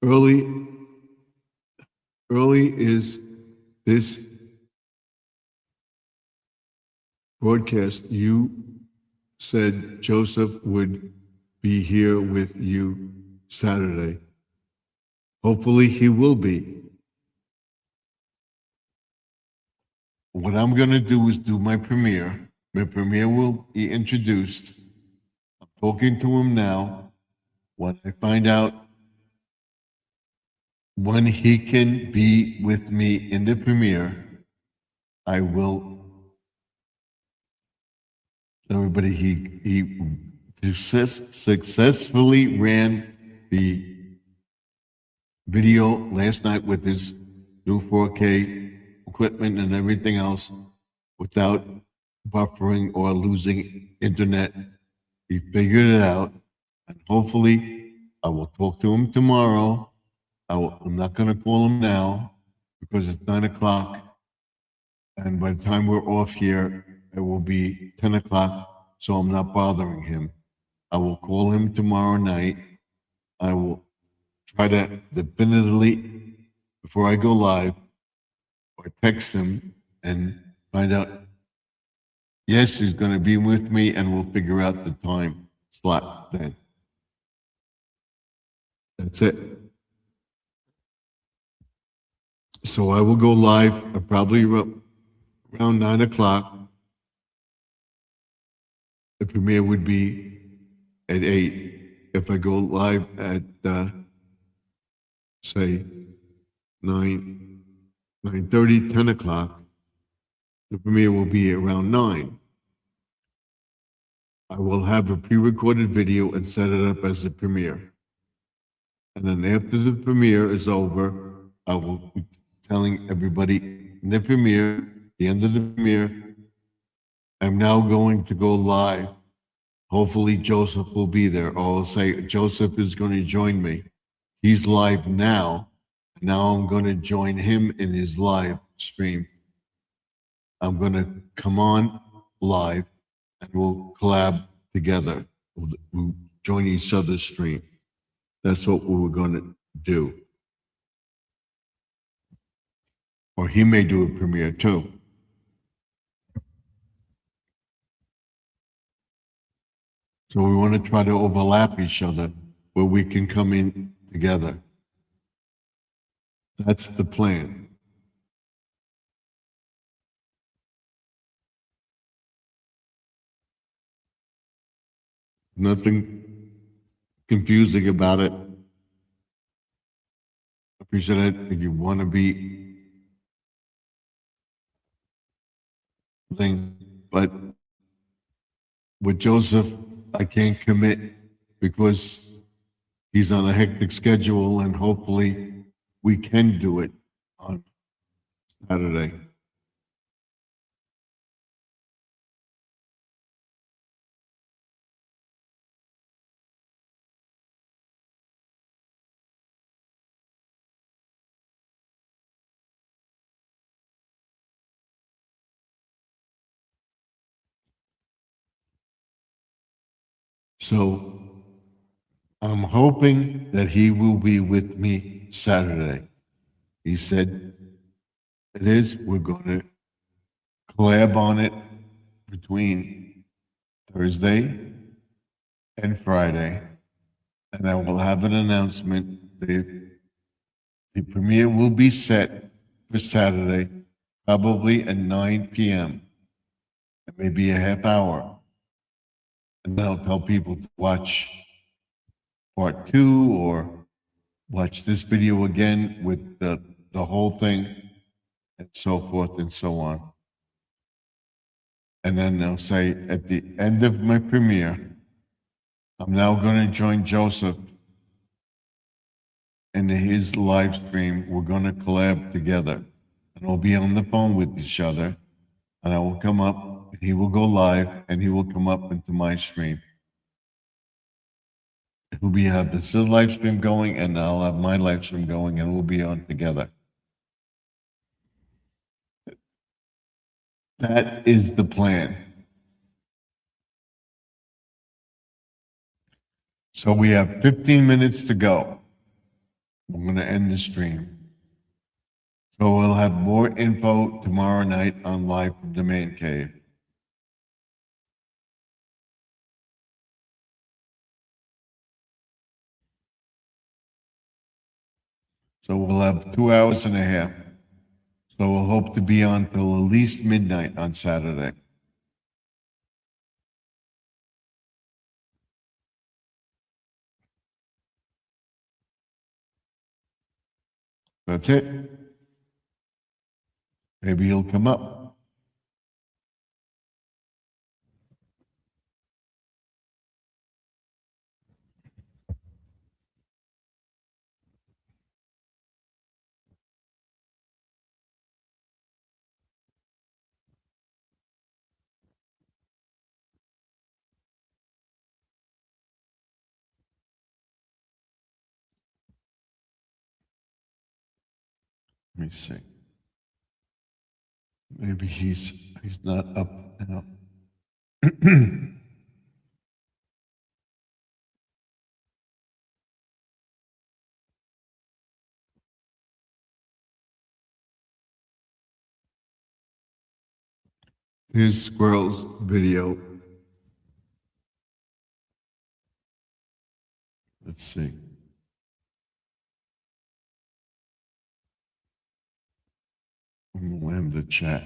Early is this broadcast. You said Joseph would be here with you Saturday. Hopefully he will be. What I'm going to do is do my premiere. My premiere will be introduced. I'm talking to him now. When I find out when he can be with me in the premiere, I will. Everybody, he successfully ran the video last night with his new 4K equipment and everything else without buffering or losing internet. He figured it out, and hopefully I will talk to him tomorrow. I'm not going to call him now because it's 9 o'clock, and by the time we're off here, it will be 10 o'clock, so I'm not bothering him. I will call him tomorrow night. I will try to definitively, before I go live, or text him and find out, yes, he's going to be with me, and we'll figure out the time slot then. That's it. So I will go live probably around 9 o'clock. The premiere would be at 8. If I go live at, say, 9:30, 10 o'clock, the premiere will be around 9. I will have a pre-recorded video and set it up as a premiere. And then after the premiere is over, I will be telling everybody in the premiere, the end of the premiere, I'm now going to go live. Hopefully Joseph will be there. Or I'll say, Joseph is going to join me. He's live now. Now I'm going to join him in his live stream. I'm going to come on live and we'll collab together. We'll join each other's stream. That's what we were going to do. Or he may do a premiere too. So we want to try to overlap each other where we can come in together. That's the plan. Nothing confusing about it. appreciate it if you want to be thing, but with Joseph, I can't commit because he's on a hectic schedule and hopefully we can do it on Saturday. So I'm hoping that he will be with me Saturday. He said it is. We're going to collab on it between Thursday and Friday. And I will have an announcement. The premiere will be set for Saturday, probably at 9 p.m. It may be a half hour. And then I'll tell people to watch part two or watch this video again with the whole thing and so forth and so on. And then they'll say at the end of my premiere, I'm now going to join Joseph in his live stream. We're going to collab together and we'll be on the phone with each other. And I will come up, he will go live and he will come up into my stream. We'll be have this live stream going and I'll have my live stream going and we'll be on together. That is the plan. So we have 15 minutes to go. I'm going to end the stream. So we'll have more info tomorrow night on Live from the Man Cave. So we'll have 2 hours and a half. So we'll hope to be on till at least midnight on Saturday. That's it. Maybe he'll come up. Let me see. Maybe he's not up now. Here's Squirrel's video. Let's see. I'm gonna have the chat.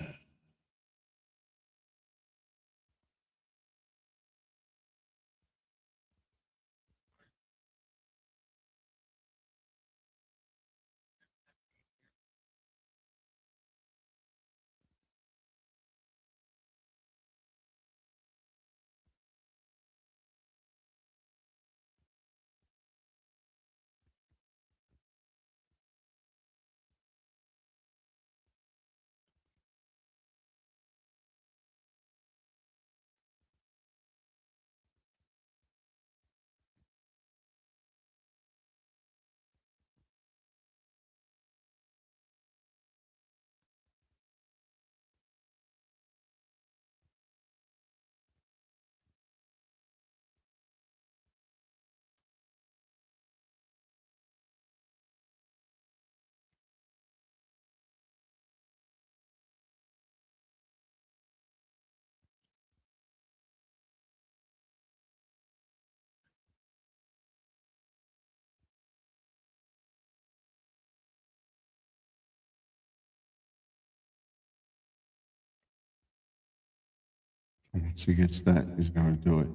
Once he gets that, he's gonna do it.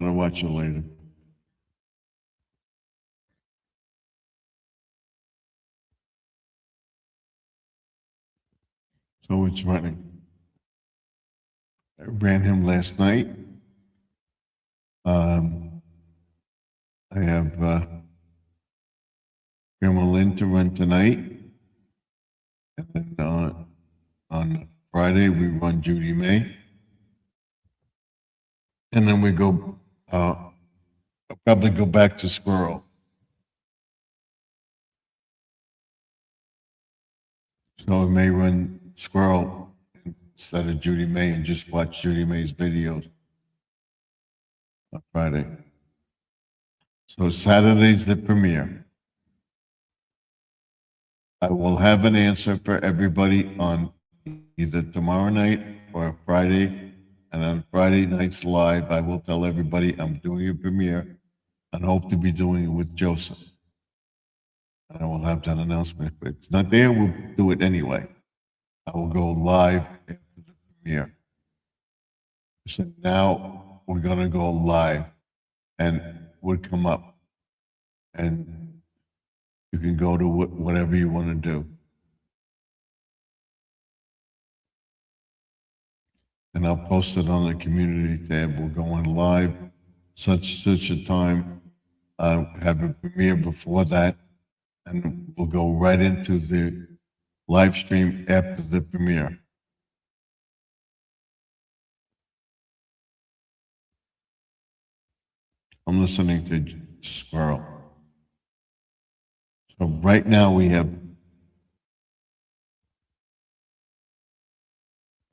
I'll watch it later. So it's running. I ran him last night. I have Grandma Lynn to run tonight. And then on Friday, we run Judy May. And then we go, I'll probably go back to Squirrel. So I may run Squirrel instead of Judy May and just watch Judy May's videos on Friday. So Saturday's the premiere. I will have an answer for everybody on either tomorrow night or Friday. And on Friday night's live, I will tell everybody I'm doing a premiere and hope to be doing it with Joseph. And I will have that announcement. If it's not there, we'll do it anyway. I will go live after the premiere. So now we're going to go live and would come up and you can go to whatever you want to do. And I'll post it on the community tab. We're going live such a time. Have a premiere before that, and we'll go right into the live stream after the premiere. I'm listening to Squirrel. So right now we have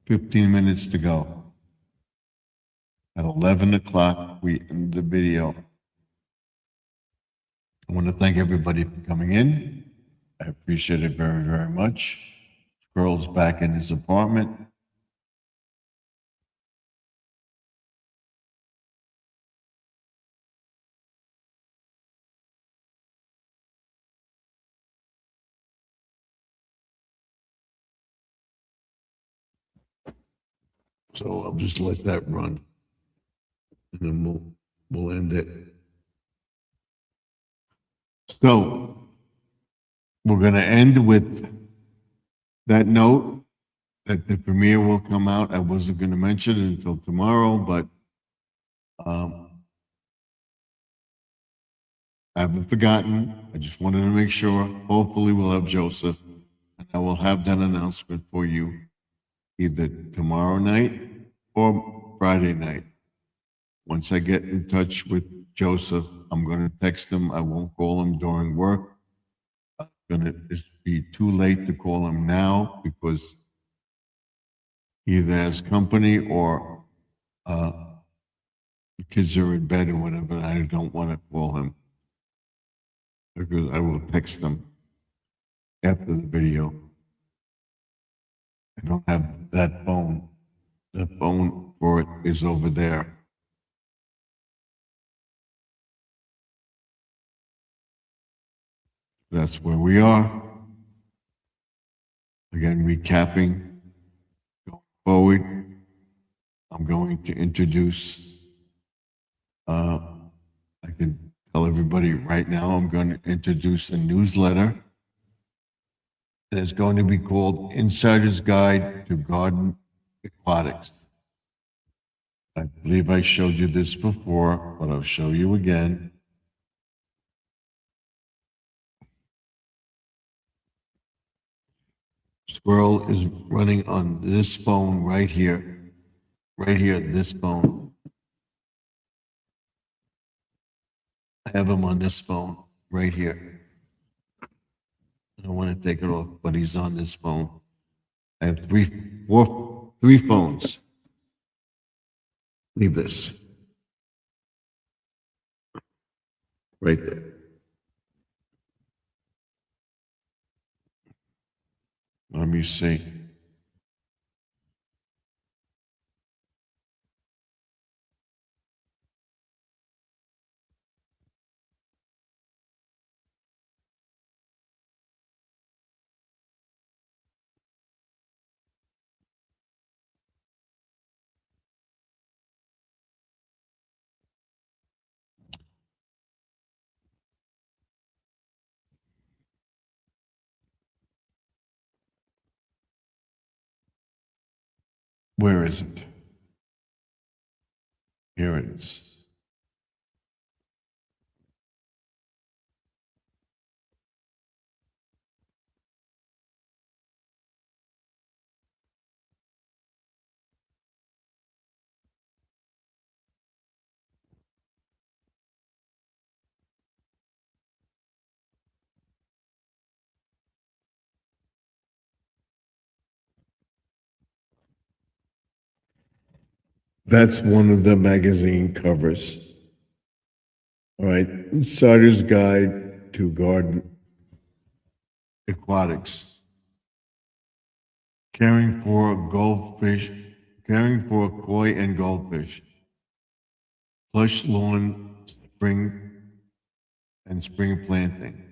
15 minutes to go. At 11 o'clock, we end the video. I want to thank everybody for coming in. I appreciate it very, very much. Squirrel's back in his apartment. So I'll just let that run. And then we'll end it. So we're going to end with that note that the premiere will come out. I wasn't going to mention it until tomorrow, but I haven't forgotten. I just wanted to make sure. Hopefully we'll have Joseph, and I will have that announcement for you either tomorrow night or Friday night. Once I get in touch with Joseph, I'm going to text him. I won't call him during work. It's going to be too late to call him now because either has company or the kids are in bed or whatever. And I don't want to call him because I will text him after the video. I don't have that phone. The phone for it is over there. That's where we are. Again, recapping, going forward, I'm going to introduce, I can tell everybody right now, I'm going to introduce a newsletter. And it's going to be called Insider's Guide to Garden Aquatics. I believe I showed you this before, but I'll show you again. Squirrel is running on this phone right here, this phone. I have him on this phone right here. I don't want to take it off, but he's on this phone. I have three phones. Leave this right there. Let me see. Where is it? Here it is. That's one of the magazine covers. All right, Starter's Guide to Garden Aquatics. Caring for goldfish, caring for koi and goldfish. Plush lawn spring and spring planting.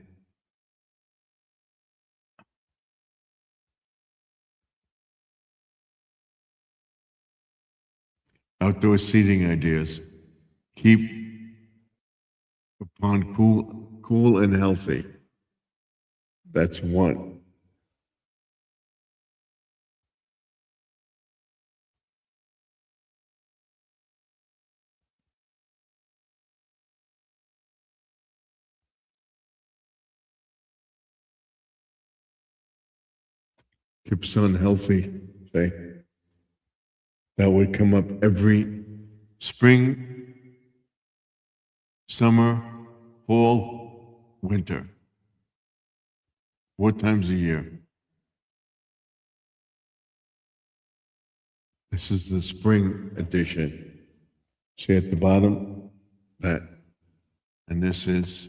Outdoor seating ideas. Keep the pond cool and healthy. That's one. Keep sun healthy, say. That would come up every spring, summer, fall, winter. 4 times a year. This is the spring edition. See at the bottom? That. And this is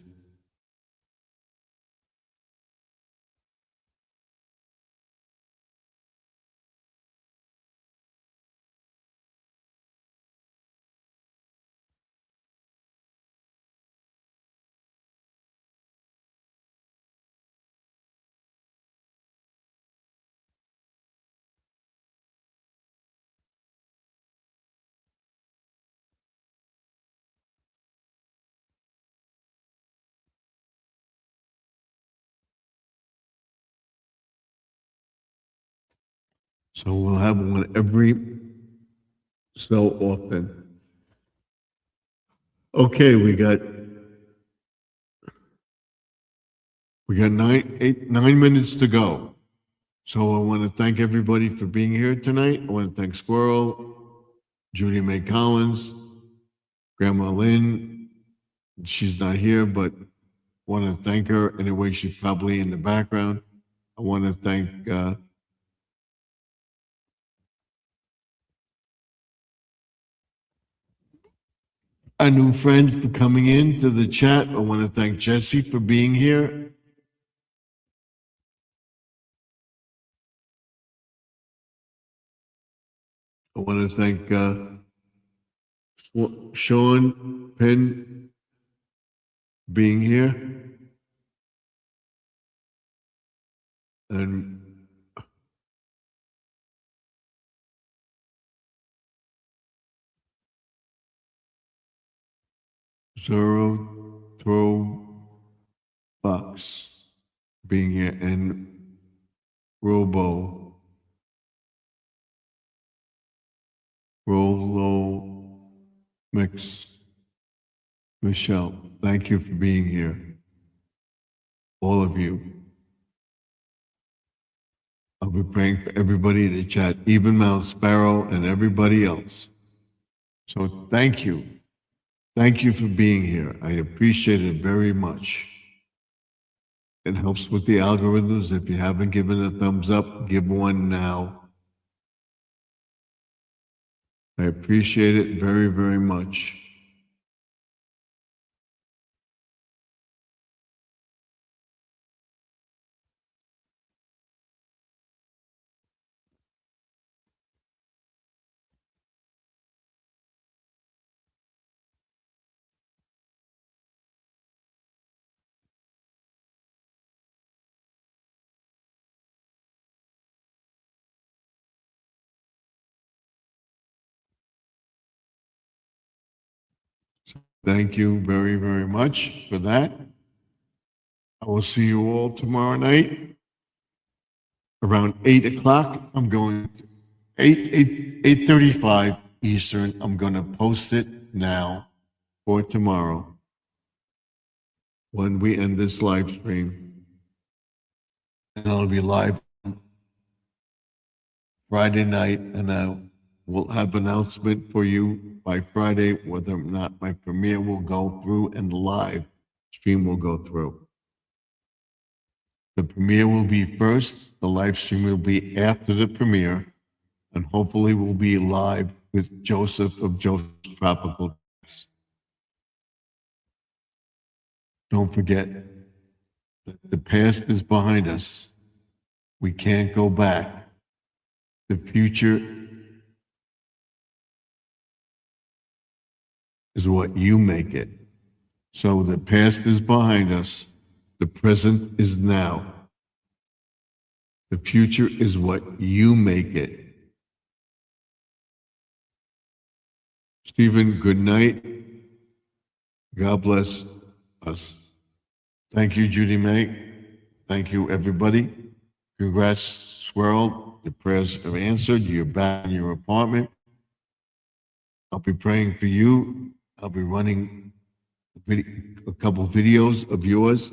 so we'll have one every so often. Okay, we got 9 minutes to go. So I want to thank everybody for being here tonight. I want to thank Squirrel, Judy Mae Collins, Grandma Lynn. She's not here, but want to thank her. Anyway, she's probably in the background. I want to thank our new friends for coming in to the chat. I want to thank Jesse for being here. I want to thank Sean Penn being here. And Zero Throw Box being here, and Rolo Mix. Michelle, thank you for being here. All of you. I'll be praying for everybody in the chat, even Mount Sparrow and everybody else. So thank you. Thank you for being here. I appreciate it very much. It helps with the algorithms. If you haven't given a thumbs up, give one now. I appreciate it very, very much. Thank you very, very much for that. I will see you all tomorrow night around 8 o'clock. I'm going 8:35 Eastern. I'm going to post it now for tomorrow when we end this live stream. And it'll be live Friday night, and I will have an announcement for you by Friday whether or not my premiere will go through and the live stream will go through. The premiere will be first, the live stream will be after the premiere, and hopefully we'll be live with Joseph of Joseph's Tropical Tips. Don't forget that the past is behind us. We can't go back. The future is what you make it. So the past is behind us. The present is now. The future is what you make it. Stephen, good night. God bless us. Thank you, Judy May. Thank you, everybody. Congrats, Swirl. Your prayers are answered. You're back in your apartment. I'll be praying for you. I'll be running a couple videos of yours.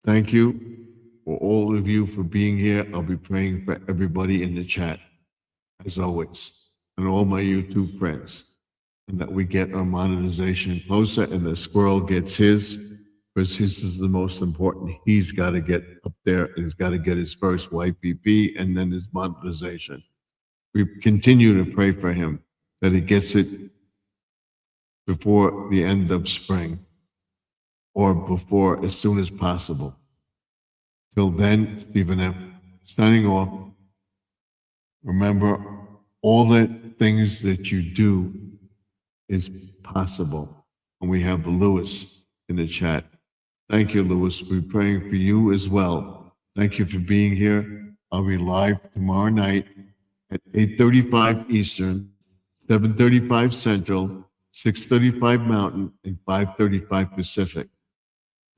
Thank you for all of you for being here. I'll be praying for everybody in the chat, as always, and all my YouTube friends, and that we get our monetization closer and the Squirrel gets his, because his is the most important. He's got to get up there and he's got to get his first YPP and then his monetization. We continue to pray for him that he gets it before the end of spring or before as soon as possible. Till then, Stephen F. signing off. Remember, all the things that you do is possible. And we have Lewis in the chat. Thank you, Lewis. We're praying for you as well. Thank you for being here. I'll be live tomorrow night at 8:35 Eastern, 7:35 Central, 6:35 Mountain, and 5:35 Pacific.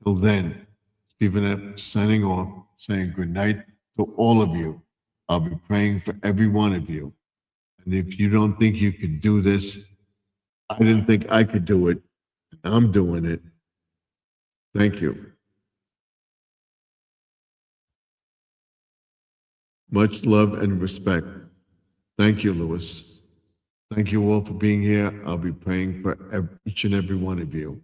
Till then, Stephen F. signing off, saying good night to all of you. I'll be praying for every one of you. And if you don't think you could do this, I didn't think I could do it. I'm doing it. Thank you. Much love and respect. Thank you, Lewis. Thank you all for being here. I'll be praying for each and every one of you,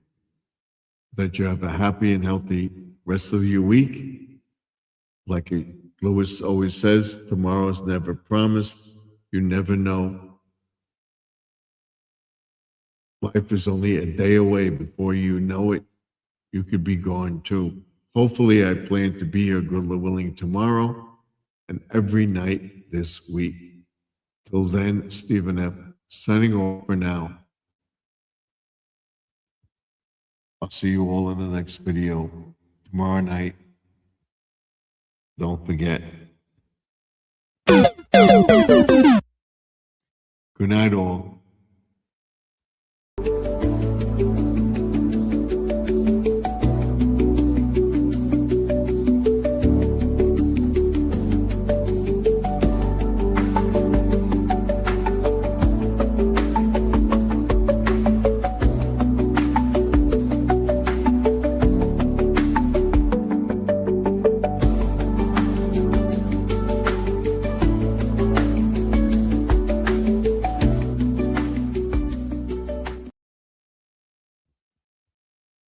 that you have a happy and healthy rest of your week. Like Lewis always says, tomorrow's never promised. You never know. Life is only a day away. Before you know it, you could be gone too. Hopefully, I plan to be here, good Lord willing, tomorrow and every night this week. Till then, Stephen F. signing off for now. I'll see you all in the next video tomorrow night. Don't forget. Good night, all.